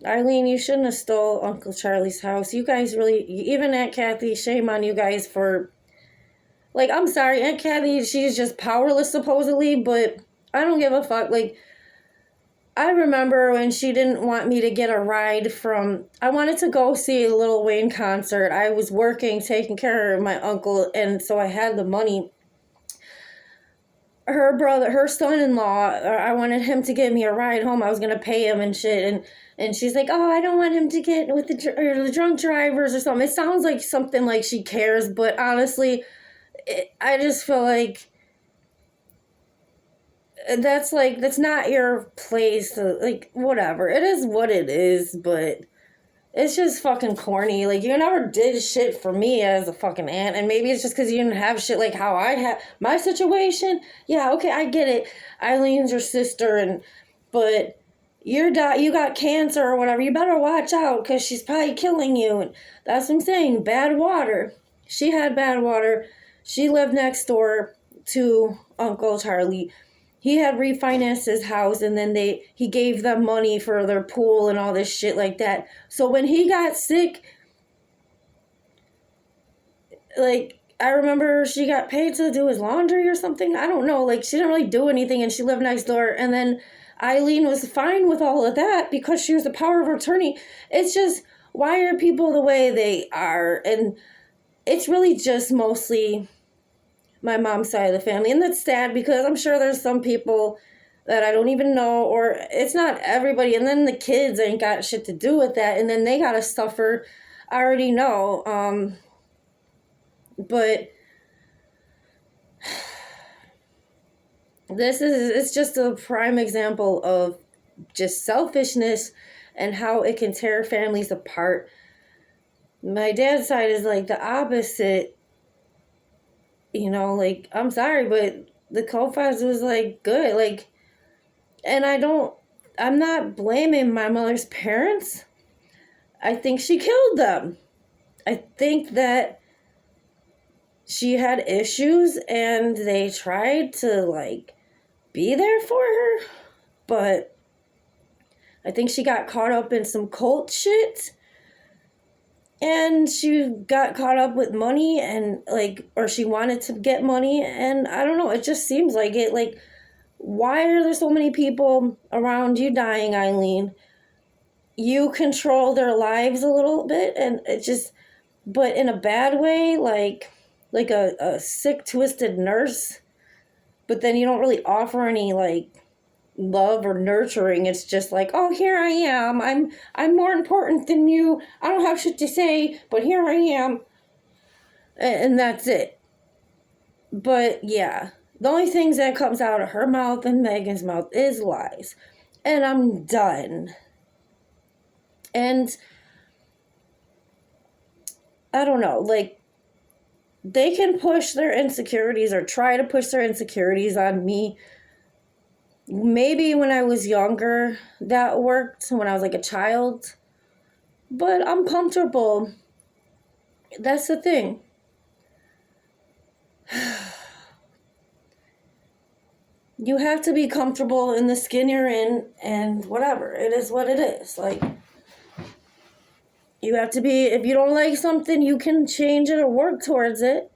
Eileen, you shouldn't have stole Uncle Charlie's house. You guys really, even Aunt Kathy, shame on you guys for, like, I'm sorry, Aunt Kathy, she's just powerless supposedly, but I don't give a fuck. Like, I remember when she didn't want me to get a ride I wanted to go see a Lil Wayne concert. I was working, taking care of my uncle, and so I had the money. Her son-in-law, I wanted him to give me a ride home. I was going to pay him and shit, and she's like, oh, I don't want him to get with the drunk drivers or something. It sounds like something like she cares, but honestly, I just feel like that's not your place to, like, whatever. It is what it is, but it's just fucking corny. Like, you never did shit for me as a fucking aunt, and maybe it's just because you didn't have shit like how I had my situation. Yeah, okay, I get it. Eileen's your sister, but you got cancer or whatever. You better watch out because she's probably killing you. And that's what I'm saying. Bad water. She had bad water. She lived next door to Uncle Charlie. He had refinanced his house, and then he gave them money for their pool and all this shit like that. So when he got sick, like, I remember she got paid to do his laundry or something. I don't know. Like, she didn't really do anything, and she lived next door. And then Eileen was fine with all of that because she was the power of attorney. It's just, why are people the way they are? And it's really just mostly my mom's side of the family. And that's sad because I'm sure there's some people that I don't even know, or it's not everybody. And then the kids ain't got shit to do with that. And then they got to suffer. I already know. But it's just a prime example of just selfishness and how it can tear families apart. My dad's side is like the opposite. Like, I'm sorry, but the Kofas was, like, good. Like, and I'm not blaming my mother's parents. I think she killed them. I think that she had issues and they tried to, like, be there for her. But I think she got caught up in some cult shit. And she got caught up with money and, like, or she wanted to get money. And I don't know, it just seems like it. Like, why are there so many people around you dying, Eileen? You control their lives a little bit, and it just, but in a bad way, like a sick, twisted nurse. But then you don't really offer any, like, love or nurturing. It's just like, oh, here I am. I'm more important than you. I don't have shit to say, but here I am. And that's it. But yeah, the only things that comes out of her mouth and Megan's mouth is lies. And I'm done. And I don't know, like, they can push their insecurities or try to push their insecurities on me. Maybe when I was younger, that worked, when I was like a child. But I'm comfortable. That's the thing. You have to be comfortable in the skin you're in, and whatever. It is what it is. Like, you have to be, if you don't like something, you can change it or work towards it.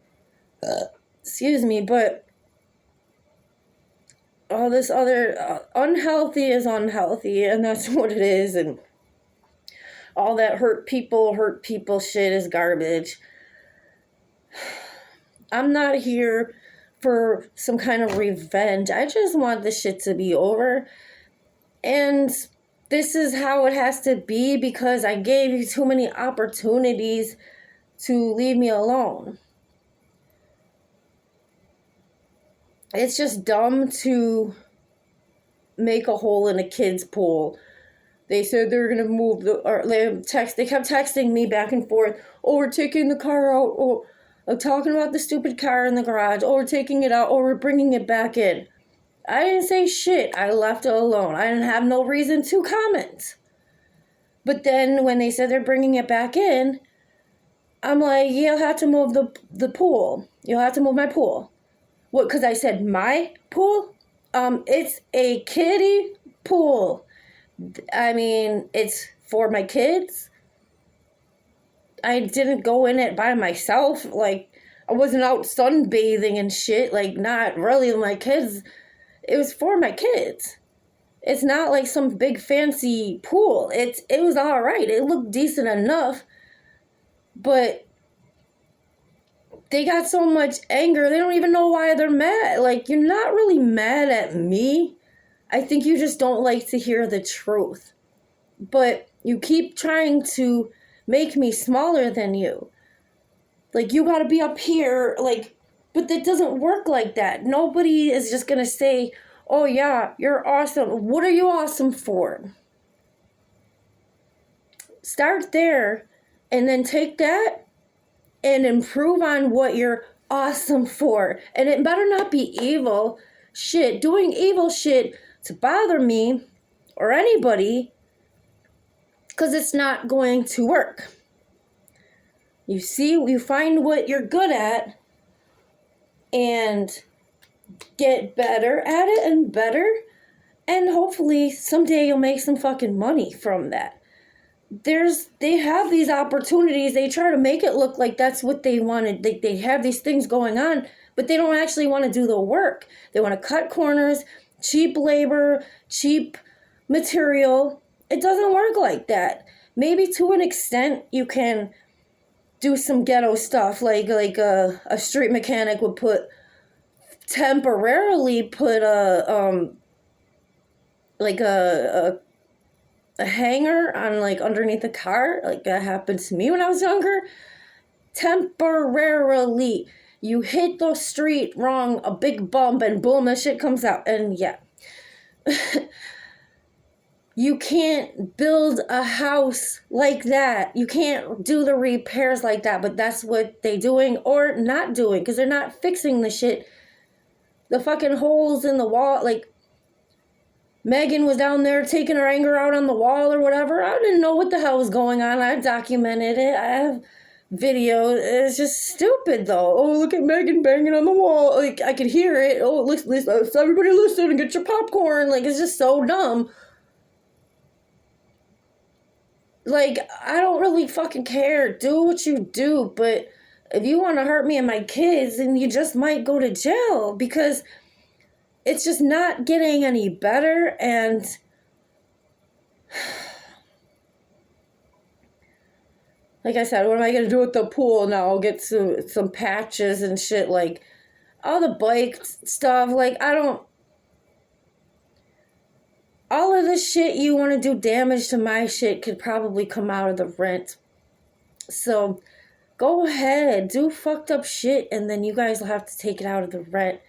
Excuse me, but all this other unhealthy is unhealthy, and that's what it is. And all that hurt people shit is garbage. I'm not here for some kind of revenge. I just want this shit to be over. And this is how it has to be because I gave you too many opportunities to leave me alone. It's just dumb to make a hole in a kid's pool. They said they're gonna move they kept texting me back and forth. Oh, we're taking the car out. Oh, I'm talking about the stupid car in the garage. Oh, we're taking it out. Oh, we're bringing it back in. I didn't say shit. I left it alone. I didn't have no reason to comment. But then when they said they're bringing it back in, I'm like, you'll have to move the pool. You'll have to move my pool. What, because I said my pool? It's a kiddie pool. I mean, it's for my kids. I didn't go in it by myself. Like, I wasn't out sunbathing and shit. Like, not really my kids. It was for my kids. It's not like some big fancy pool. It was all right. It looked decent enough. But they got so much anger. They don't even know why they're mad. Like, you're not really mad at me. I think you just don't like to hear the truth. But you keep trying to make me smaller than you. Like, you gotta be up here. Like, but that doesn't work like that. Nobody is just gonna say, oh yeah, you're awesome. What are you awesome for? Start there and then take that and improve on what you're awesome for. And it better not be evil shit. Doing evil shit to bother me or anybody, because it's not going to work. You see, you find what you're good at and get better at it and better, and hopefully someday you'll make some fucking money from that. They have these opportunities. They try to make it look like that's what they wanted. They have these things going on, but they don't actually want to do the work. They want to cut corners, cheap labor, cheap material. It doesn't work like that. Maybe to an extent you can do some ghetto stuff, like a street mechanic would temporarily put a hanger on, like, underneath the car. Like, that happened to me when I was younger. Temporarily. You hit the street wrong, a big bump, and boom, that shit comes out. And yeah. You can't build a house like that. You can't do the repairs like that. But that's what they doing or not doing, because they're not fixing the shit. The fucking holes in the wall. Like, Megan was down there taking her anger out on the wall or whatever. I didn't know what the hell was going on. I documented it. I have video. It's just stupid, though. Oh, look at Megan banging on the wall. Like, I could hear it. Oh, listen, everybody listen and get your popcorn. Like, it's just so dumb. Like, I don't really fucking care. Do what you do, but if you want to hurt me and my kids, then you just might go to jail, because it's just not getting any better. And like I said, what am I going to do with the pool now? I'll get some patches and shit, like all the bike stuff. Like, the shit you want to do damage to my shit could probably come out of the rent. So go ahead, do fucked up shit, and then you guys will have to take it out of the rent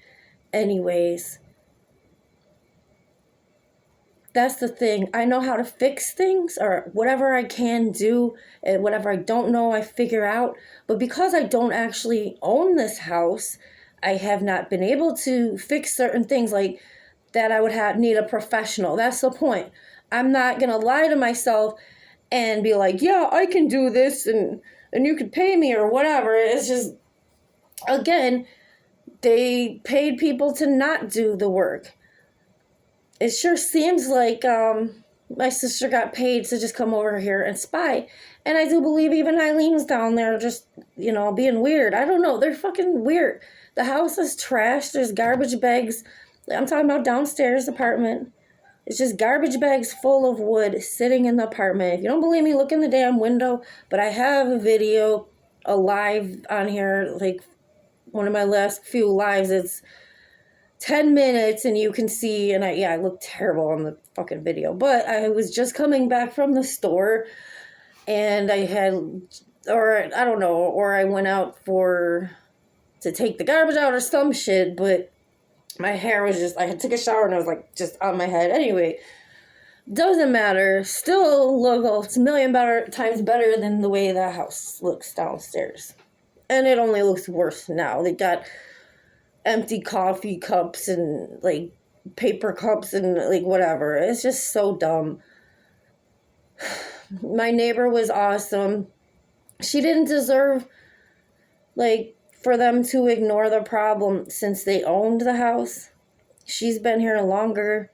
anyways. That's the thing. I know how to fix things, or whatever I can do, and whatever I don't know, I figure out. But because I don't actually own this house, I have not been able to fix certain things like that. I would need a professional. That's the point. I'm not going to lie to myself and be like, yeah, I can do this and you could pay me or whatever. It's just, again, they paid people to not do the work. It sure seems like my sister got paid to just come over here and spy. And I do believe even Eileen's down there just, being weird. I don't know. They're fucking weird. The house is trash. There's garbage bags. I'm talking about downstairs apartment. It's just garbage bags full of wood sitting in the apartment. If you don't believe me, look in the damn window. But I have a video, a live on here, like one of my last few lives. It's 10 minutes and you can see, and I look terrible on the fucking video. But I was just coming back from the store and I went out to take the garbage out or some shit, but my hair was just, I took a shower and I was like just on my head. Anyway, doesn't matter. Still it's a million times better than the way the house looks downstairs. And it only looks worse now. They got empty coffee cups and like paper cups and like whatever. It's just so dumb. My neighbor was awesome. She didn't deserve for them to ignore the problem since they owned the house. She's been here longer.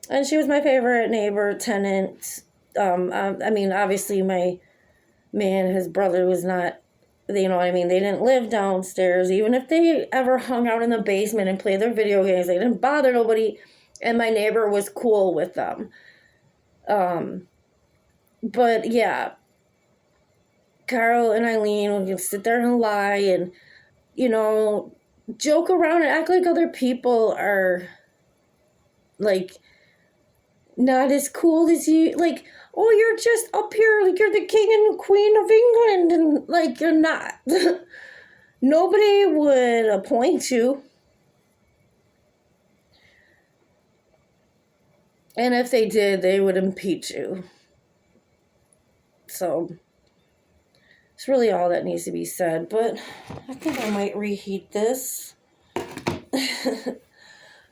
And she was my favorite neighbor, tenant. Obviously my man, his brother was not, you know what I mean? They didn't live downstairs. Even if they ever hung out in the basement and played their video games, they didn't bother nobody. And my neighbor was cool with them. But yeah, Carol and Eileen would sit there and lie and, joke around and act like other people are, not as cool as you. Oh, you're just up here, you're the king and queen of England, and, you're not. Nobody would appoint you. And if they did, they would impeach you. So it's really all that needs to be said, but I think I might reheat this.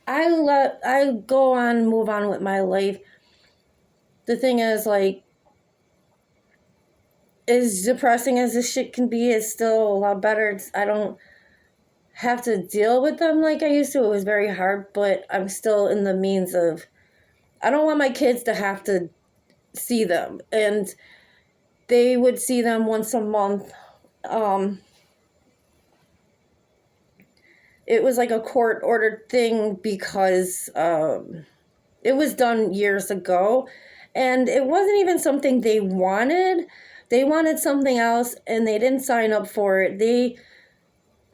I go on, move on with my life. The thing is, as depressing as this shit can be, it's still a lot better. I don't have to deal with them like I used to. It was very hard, but I'm still in the means of, I don't want my kids to have to see them. And they would see them once a month. It was like a court-ordered thing because it was done years ago. And it wasn't even something they wanted. They wanted something else, and they didn't sign up for it.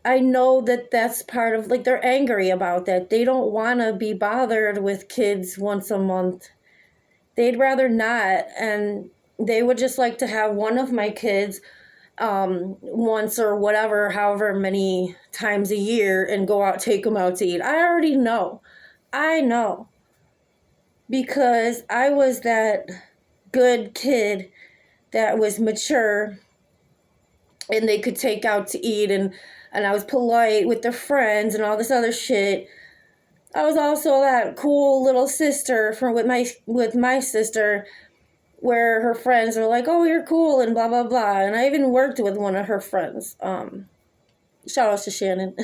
I know that that's part of, they're angry about that. They don't want to be bothered with kids once a month. They'd rather not, and they would just like to have one of my kids once or whatever, however many times a year, and go out, take them out to eat. I already know. I know. Because I was that good kid that was mature and they could take out to eat, and I was polite with their friends and all this other shit. I was also that cool little sister with my sister, where her friends were like, oh, you're cool and blah, blah, blah. And I even worked with one of her friends. Shout out to Shannon.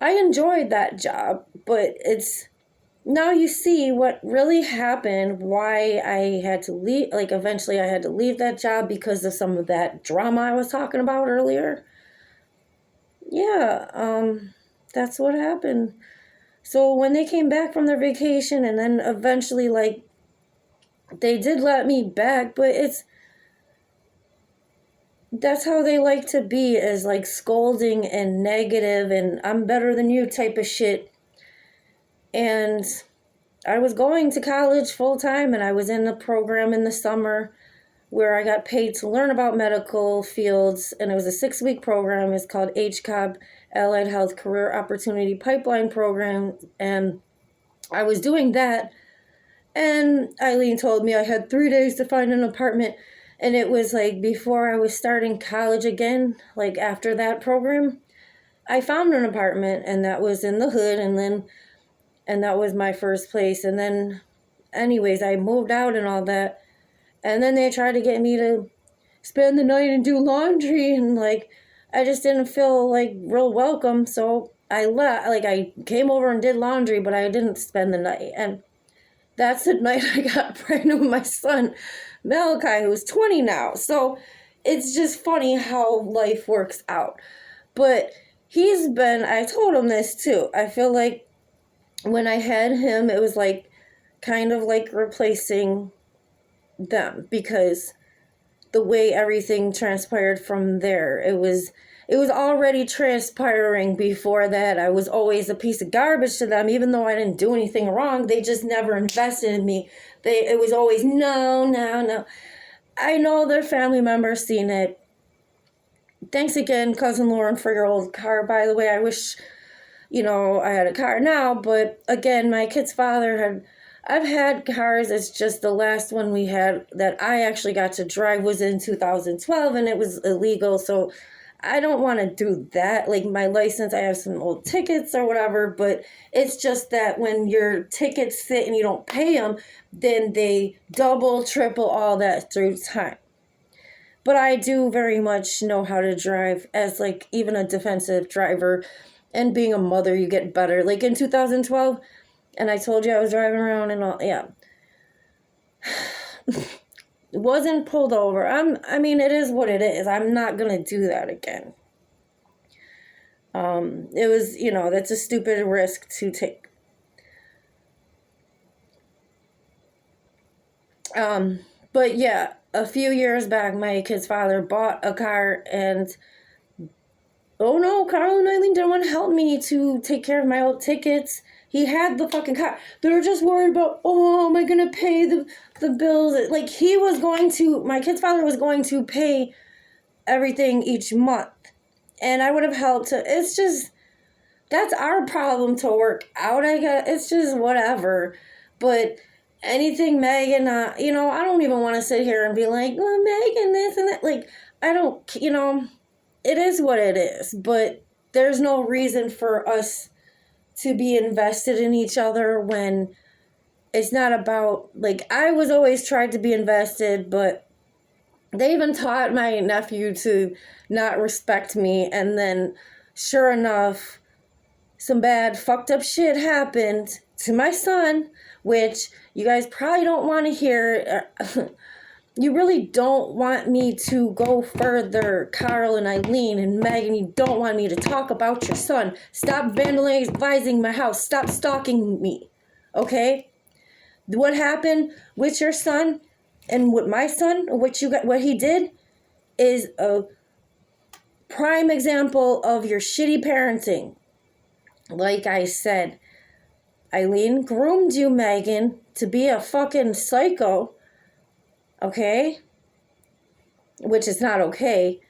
I enjoyed that job, but now you see what really happened, why I had to leave. Eventually I had to leave that job because of some of that drama I was talking about earlier. Yeah, that's what happened. So when they came back from their vacation, and then eventually, they did let me back, but that's how they like to be, is scolding and negative and I'm better than you type of shit. And I was going to college full time, and I was in the program in the summer where I got paid to learn about medical fields, and it was a 6-week program. It's called HCOB, Allied Health Career Opportunity Pipeline Program, and I was doing that, and Eileen told me I had 3 days to find an apartment, and it was like before I was starting college again, like after that program, I found an apartment, and that was in the hood, and that was my first place, and then anyways, I moved out and all that, and then they tried to get me to spend the night and do laundry, and like I just didn't feel like real welcome, so I left. Like I came over and did laundry, but I didn't spend the night. And that's the night I got pregnant with my son Malachi, who's 20 now. So it's just funny how life works out. But I told him this too, I feel like when I had him, it was like kind of like replacing them, because the way everything transpired from there, it was already transpiring before that. I was always a piece of garbage to them, even though I didn't do anything wrong. They just never invested in me. It was always no. I know their family members seen it. Thanks again, Cousin Lauren, for your old car, by the way. I wish, I had a car now, but again, my kid's father I've had cars. It's just the last one we had that I actually got to drive was in 2012, and it was illegal, so I don't want to do that. Like my license, I have some old tickets or whatever, but it's just that when your tickets sit and you don't pay them, then they double, triple all that through time. But I do very much know how to drive as like even a defensive driver, and being a mother, you get better. Like in 2012, and I told you I was driving around and all, yeah. Wasn't pulled over. I mean, it is what it is. I'm not going to do that again. It was, that's a stupid risk to take. But yeah, a few years back, my kid's father bought a car, and oh no, Carl and Eileen didn't want to help me to take care of my old tickets. He had the fucking car. They were just worried about, am I going to pay the bills? Like my kid's father was going to pay everything each month. And I would have helped it's just, that's our problem to work out, I guess. It's just whatever. But anything Megan, I don't even want to sit here and be like, well, Megan, this and that. Like, I don't, it is what it is. But there's no reason for us to be invested in each other when it's not about, like, I was always tried to be invested, but they even taught my nephew to not respect me, and then sure enough, some bad fucked up shit happened to my son, which you guys probably don't want to hear. You really don't want me to go further, Carl and Eileen and Megan. You don't want me to talk about your son. Stop vandalizing my house. Stop stalking me. Okay? What happened with your son and with my son, what he did, is a prime example of your shitty parenting. Like I said, Eileen groomed you, Megan, to be a fucking psycho. Okay? Which is not okay.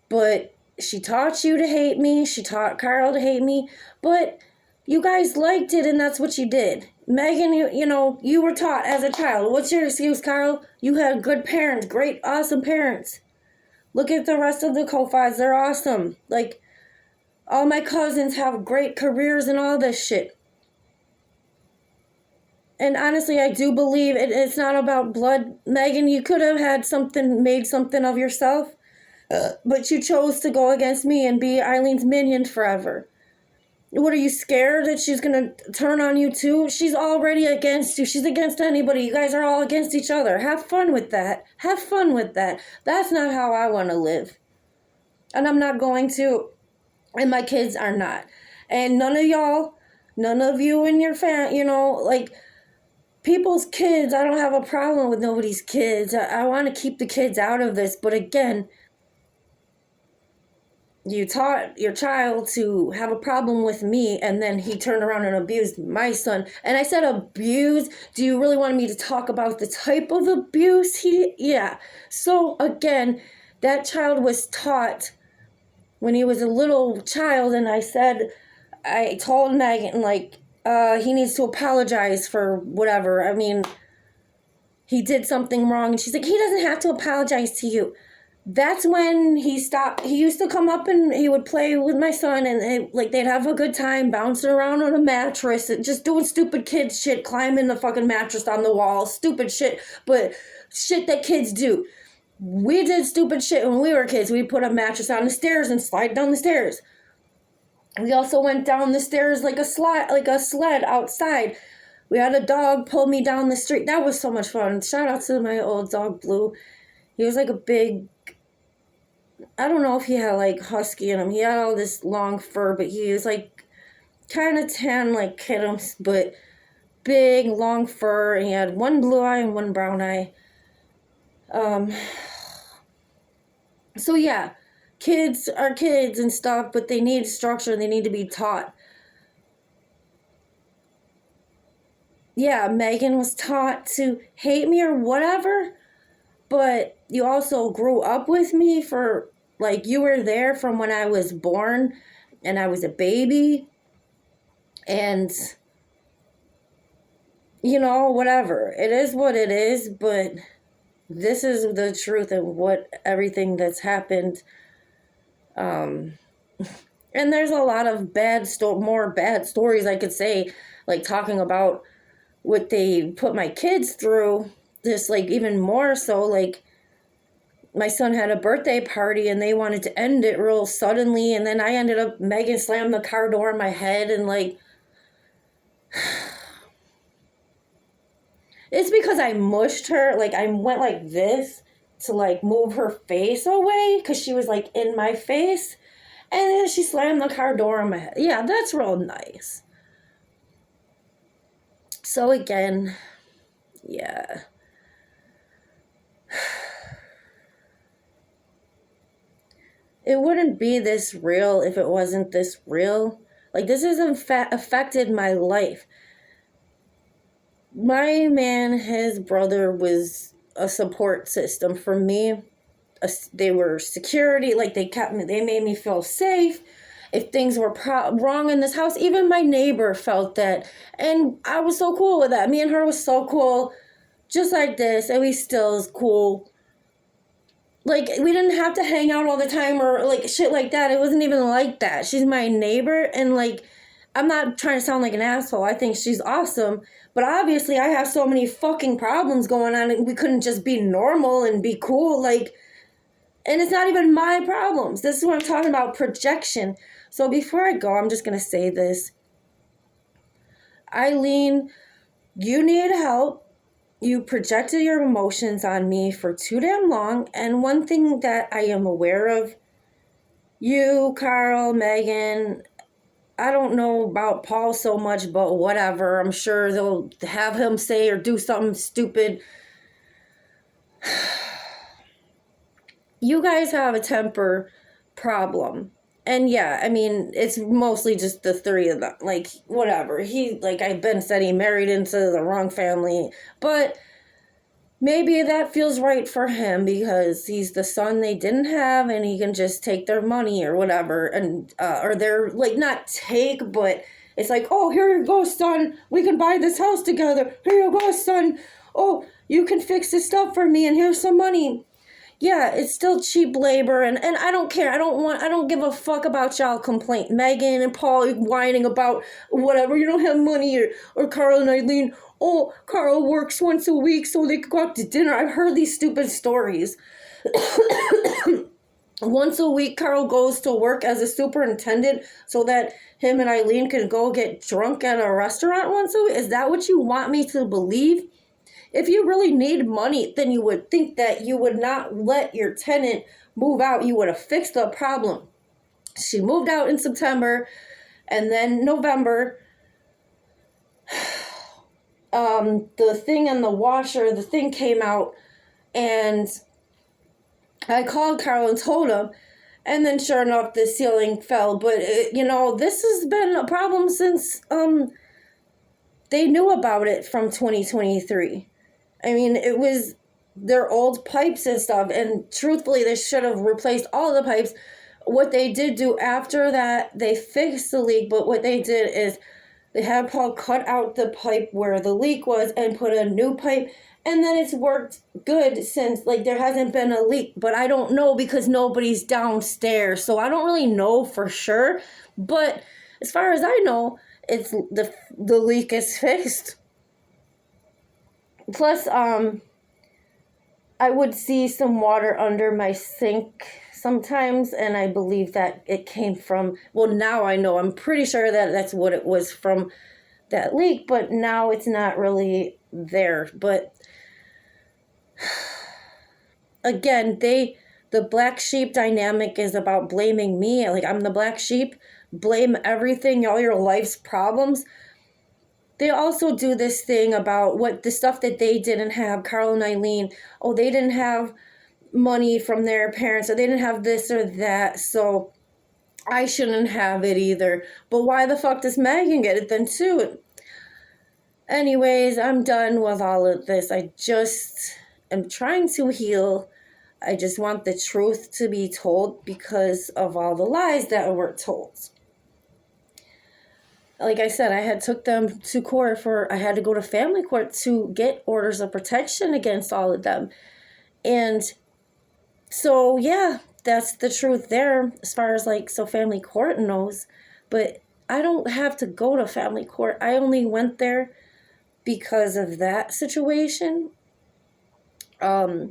But she taught you to hate me. She taught Carl to hate me. But you guys liked it, and that's what you did. Megan, you were taught as a child. What's your excuse, Carl? You had good parents. Great, awesome parents. Look at the rest of the co-fides. They're awesome. Like, all my cousins have great careers and all this shit. And honestly, I do believe it's not about blood. Megan, you could have made something of yourself, but you chose to go against me and be Eileen's minion forever. What, are you scared that she's going to turn on you too? She's already against you. She's against anybody. You guys are all against each other. Have fun with that. Have fun with that. That's not how I want to live. And I'm not going to. And my kids are not. And none of you and your people's kids, I don't have a problem with nobody's kids. I want to keep the kids out of this. But again, you taught your child to have a problem with me, and then he turned around and abused my son. And I said abuse. Do you really want me to talk about the type of abuse yeah. So again, that child was taught when he was a little child, and I told Megan, like, he needs to apologize for whatever. I mean, he did something wrong. And she's like, he doesn't have to apologize to you. That's when he stopped. He used to come up and he would play with my son, and they'd have a good time bouncing around on a mattress, and just doing stupid kid shit, climbing the fucking mattress on the wall, stupid shit, but shit that kids do. We did stupid shit when we were kids. We'd put a mattress on the stairs and slide down the stairs. We also went down the stairs like a sled outside. We had a dog pull me down the street. That was so much fun. Shout out to my old dog, Blue. He was like a big, I don't know if he had like husky in him. He had all this long fur, but he was like kind of tan like Kittums, but big, long fur. And he had one blue eye and one brown eye. So yeah, kids are kids and stuff, but they need structure. They need to be taught. Yeah, Megan was taught to hate me or whatever, but you also grew up with me for, like, you were there from when I was born and I was a baby, and, you know, whatever. It is what it is, but this is the truth of what everything that's happened. And there's a lot of more bad stories I could say, like talking about what they put my kids through, just like even more so. Like, my son had a birthday party and they wanted to end it real suddenly, and then Megan slammed the car door on my head, and like, it's because I mushed her. Like, I went like this to like move her face away because she was like in my face, and then she slammed the car door on my head. Yeah, that's real nice. So again, yeah. It wouldn't be this real if it wasn't this real. Like, this has affected my life. My man, his brother, was a support system for me. They were security. Like, they made me feel safe. If things were wrong in this house, even my neighbor felt that. And I was so cool with that. Me and her was so cool. Just like this. And we still is cool. Like, we didn't have to hang out all the time or, like, shit like that. It wasn't even like that. She's my neighbor, and, like, I'm not trying to sound like an asshole. I think she's awesome. But obviously, I have so many fucking problems going on, and we couldn't just be normal and be cool. Like, and it's not even my problems. This is what I'm talking about, projection. So before I go, I'm just going to say this. Eileen, you need help. You projected your emotions on me for too damn long. And one thing that I am aware of, you, Carl, Megan, I don't know about Paul so much, but whatever. I'm sure they'll have him say or do something stupid. You guys have a temper problem. And yeah, I mean, it's mostly just the three of them. Like, whatever. I've been said he married into the wrong family. But maybe that feels right for him because he's the son they didn't have, and he can just take their money or whatever. And, or they're, like, not take, but it's like, oh, here you go, son. We can buy this house together. Here you go, son. Oh, you can fix this stuff for me, and here's some money. Yeah, it's still cheap labor, and I don't care. I don't give a fuck about y'all complaint. Megan and Paul whining about whatever, you don't have money, or Carl and Eileen, oh, Carl works once a week so they could go out to dinner. I've heard these stupid stories. Once a week, Carl goes to work as a superintendent so that him and Eileen can go get drunk at a restaurant once a week. Is that what you want me to believe? If you really need money, then you would think that you would not let your tenant move out. You would have fixed the problem. She moved out in September, and then November, the thing in the washer, the thing came out, and I called Carl and told him, And then sure enough, the ceiling fell. But, this has been a problem since they knew about it from 2023. I mean, it was their old pipes and stuff. And truthfully, they should have replaced all the pipes. What they did do after that, they fixed the leak. But what they did is they had Paul cut out the pipe where the leak was and put a new pipe. And then it's worked good since, like, there hasn't been a leak. But I don't know because nobody's downstairs. So I don't really know for sure. But as far as I know, it's the leak is fixed. Plus, I would see some water under my sink sometimes, and I believe that it came from, well, now I know, I'm pretty sure that that's what it was from, that leak, but now it's not really there. But again, the black sheep dynamic is about blaming me. Like, I'm the black sheep, blame everything, all your life's problems. They also do this thing about what the stuff that they didn't have, Carl and Eileen. Oh, they didn't have money from their parents, or they didn't have this or that, so I shouldn't have it either. But why the fuck does Megan get it then too? Anyways, I'm done with all of this. I just am trying to heal. I just want the truth to be told because of all the lies that were told. Like I said, I had took them to court I had to go to family court to get orders of protection against all of them. And so, yeah, that's the truth there as far as, like, so family court knows. But I don't have to go to family court. I only went there because of that situation. I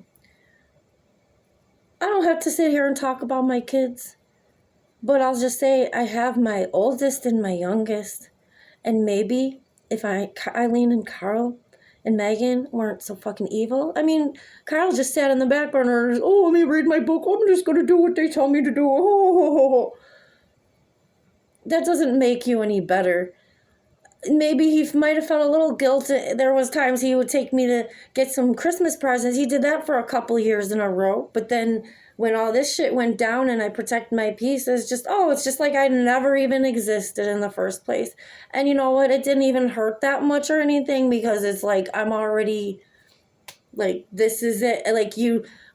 don't have to sit here and talk about my kids. But I'll just say I have my oldest and my youngest. And maybe if Eileen and Carl and Megan weren't so fucking evil. I mean, Carl just sat in the back burner and, oh, let me read my book. I'm just going to do what they tell me to do. Oh. That doesn't make you any better. Maybe he might have felt a little guilt. There was times he would take me to get some Christmas presents. He did that for a couple years in a row. But then when all this shit went down and I protected my peace, it's just like I never even existed in the first place. And you know what? It didn't even hurt that much or anything because it's like I'm already, like, this is it. Like,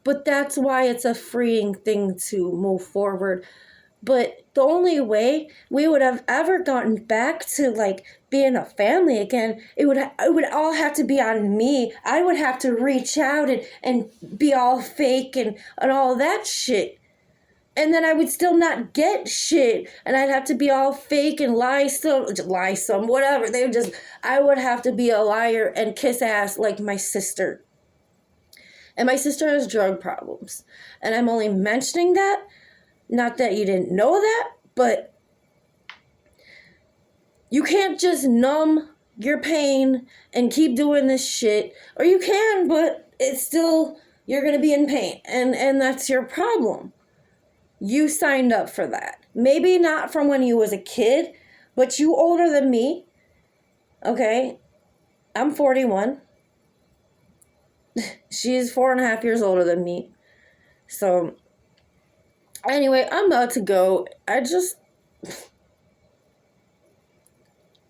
but that's why it's a freeing thing to move forward. But the only way we would have ever gotten back to, like, being a family again, it would all have to be on me. I would have to reach out and be all fake and all that shit. And then I would still not get shit. And I'd have to be all fake and lie some, whatever. I would have to be a liar and kiss ass like my sister. And my sister has drug problems. And I'm only mentioning that. Not that you didn't know that, but you can't just numb your pain and keep doing this shit. Or you can, but it's still, you're going to be in pain. And that's your problem. You signed up for that. Maybe not from when you was a kid, but you older than me. Okay? I'm 41. She's 4.5 years older than me. So, anyway, I'm about to go.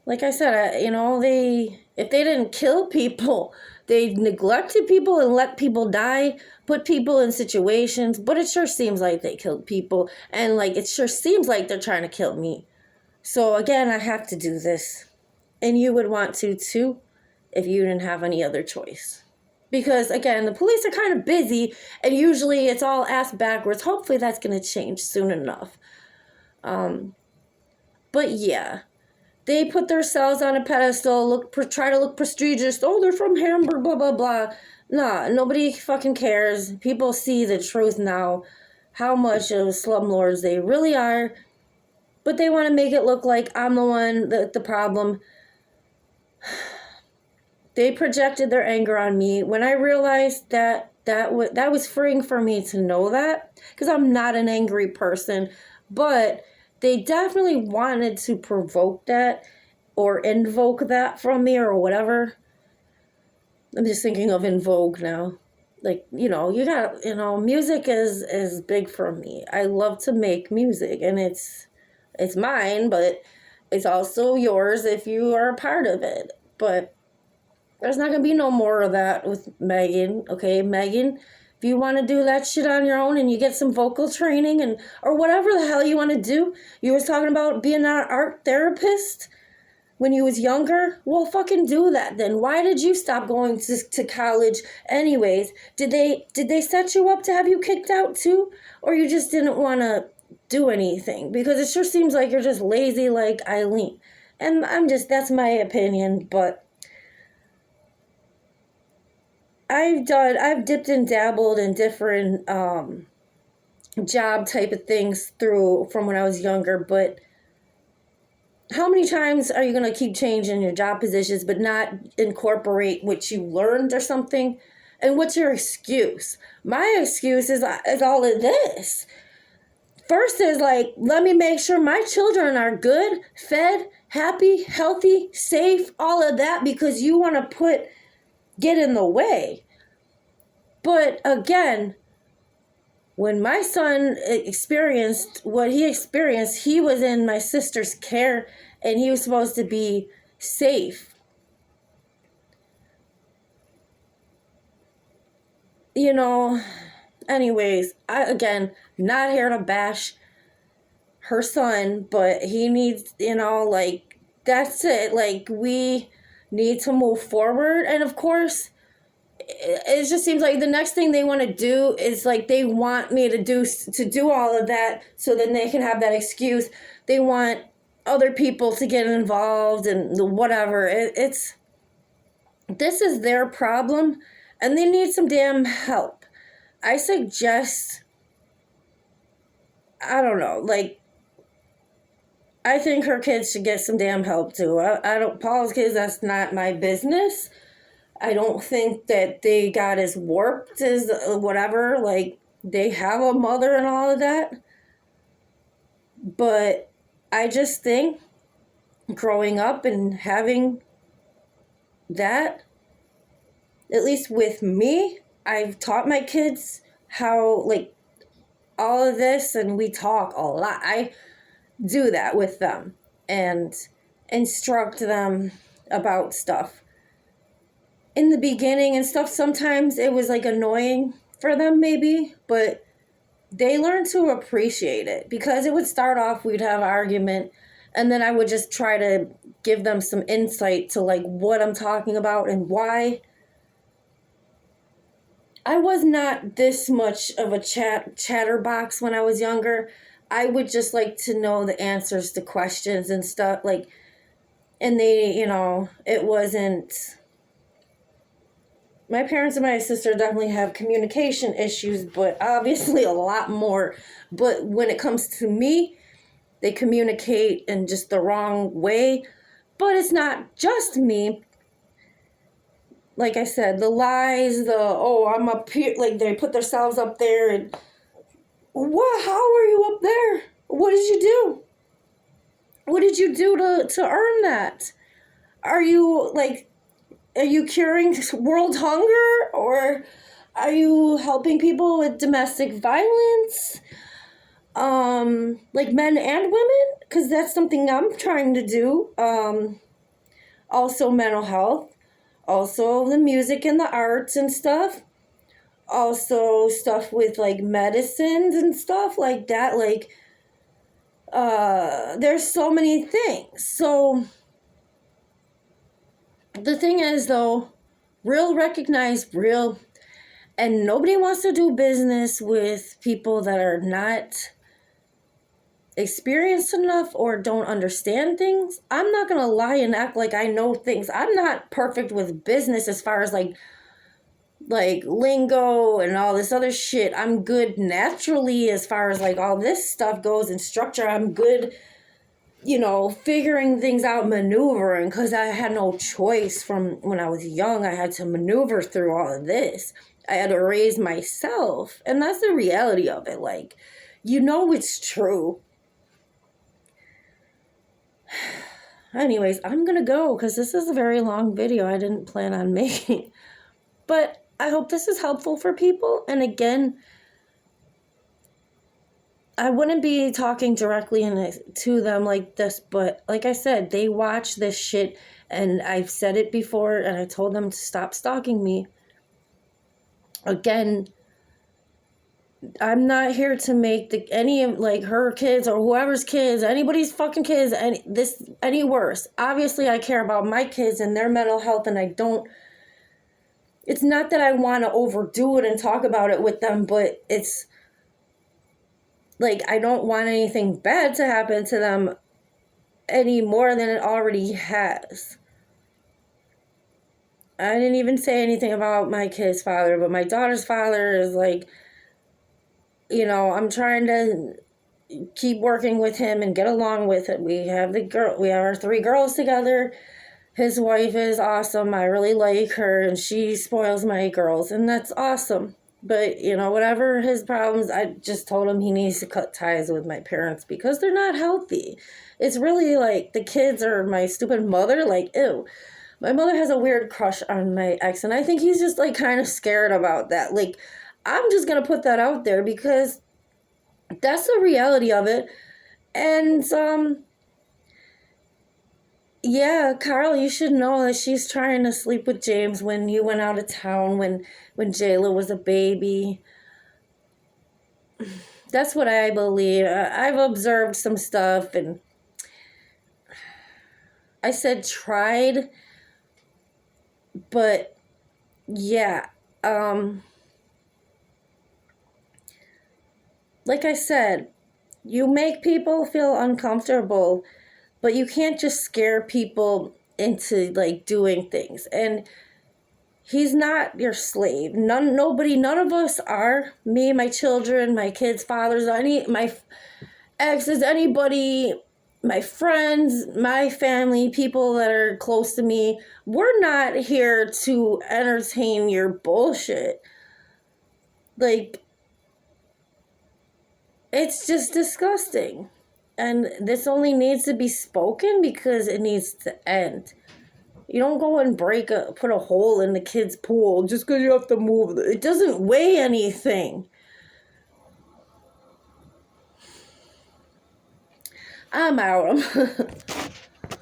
Like I said, if they didn't kill people, they neglected people and let people die, put people in situations, but it sure seems like they killed people, and, like, it sure seems like they're trying to kill me. So, again, I have to do this, and you would want to, too, if you didn't have any other choice. Because, again, the police are kind of busy, and usually it's all ass backwards. Hopefully that's going to change soon enough. But, yeah. They put themselves on a pedestal, try to look prestigious. Oh, they're from Hamburg, blah, blah, blah. Nah, nobody fucking cares. People see the truth now, how much of slumlords they really are. But they want to make it look like I'm the one, the problem. They projected their anger on me. When I realized that was freeing for me to know that, because I'm not an angry person, but they definitely wanted to provoke that or invoke that from me or whatever. I'm just thinking of in vogue now. Like, you got, music is big for me. I love to make music, and it's mine, but it's also yours if you are a part of it. But there's not gonna be no more of that with Megan. Okay, Megan, if you want to do that shit on your own and you get some vocal training and or whatever the hell you want to do, you was talking about being an art therapist when you was younger. Well, fucking do that then. Why did you stop going to college anyways? Did they set you up to have you kicked out too, or you just didn't want to do anything? Because it sure seems like you're just lazy like Eileen. And that's my opinion, but I've dipped and dabbled in different job type of things through from when I was younger, but how many times are you going to keep changing your job positions but not incorporate what you learned or something? And what's your excuse? My excuse is all of this. First is like, let me make sure my children are good, fed, happy, healthy, safe, all of that, because you want to get in the way. But again, when my son experienced what he experienced, he was in my sister's care and he was supposed to be safe. Anyways, again, not here to bash her son, but he needs, like, that's it. Like, we need to move forward. And of course, it just seems like the next thing they want to do is like they want me to do all of that so then they can have that excuse. They want other people to get involved and whatever. This is their problem and they need some damn help. I suggest, I don't know, like, I think her kids should get some damn help too. Paul's kids, that's not my business. I don't think that they got as warped as whatever, like, they have a mother and all of that. But I just think growing up and having that, at least with me, I've taught my kids how, like, all of this, and we talk a lot. I do that with them and instruct them about stuff. In the beginning and stuff, sometimes it was like annoying for them maybe, but they learned to appreciate it because it would start off, we'd have an argument, and then I would just try to give them some insight to like what I'm talking about and why. I was not this much of a chatterbox when I was younger. I would just like to know the answers to questions and stuff, like, and they, it wasn't. My parents and my sister definitely have communication issues, but obviously a lot more. But when it comes to me, they communicate in just the wrong way. But it's not just me. Like I said, the lies, I'm up here, like they put themselves up there and, what? How are you up there? What did you do? What did you do to earn that? Are you curing world hunger, or are you helping people with domestic violence? Like men and women? Because that's something I'm trying to do. Also mental health. Also the music and the arts and stuff. Also stuff with like medicines and stuff like that. Like, there's so many things. So the thing is, though, real recognize real, and nobody wants to do business with people that are not experienced enough or don't understand things. I'm not going to lie and act like I know things. I'm not perfect with business as far as like lingo and all this other shit. I'm good naturally as far as like all this stuff goes and structure. I'm good, figuring things out, maneuvering, because I had no choice from when I was young. I had to maneuver through all of this. I had to raise myself. And that's the reality of it. Like, it's true. Anyways, I'm going to go because this is a very long video I didn't plan on making. But I hope this is helpful for people. And again, I wouldn't be talking directly to them like this, but like I said, they watch this shit, and I've said it before, and I told them to stop stalking me. Again, I'm not here to make any of like her kids or whoever's kids, anybody's fucking kids, any worse. Obviously, I care about my kids and their mental health, and I don't. It's not that I want to overdo it and talk about it with them, but it's like I don't want anything bad to happen to them any more than it already has. I didn't even say anything about my kid's father, but my daughter's father is like, you know, I'm trying to keep working with him and get along with it. We have our 3 girls together. His wife is awesome. I really like her, and she spoils my girls, and that's awesome. But, you know, whatever his problems, I just told him he needs to cut ties with my parents because they're not healthy. It's really like the kids are my stupid mother. Like, ew. My mother has a weird crush on my ex, and I think he's just, like, kind of scared about that. Like, I'm just going to put that out there because that's the reality of it. And, yeah, Carl, you should know that she's trying to sleep with James when you went out of town when Jayla was a baby. That's what I believe. I've observed some stuff, and I said tried, but yeah, like I said, you make people feel uncomfortable, but you can't just scare people into like doing things. And he's not your slave. None of us are. Me, my children, my kids' fathers, my exes, anybody, my friends, my family, people that are close to me. We're not here to entertain your bullshit. Like, it's just disgusting. And this only needs to be spoken because it needs to end. You don't go and put a hole in the kid's pool just because you have to move. It doesn't weigh anything. I'm out.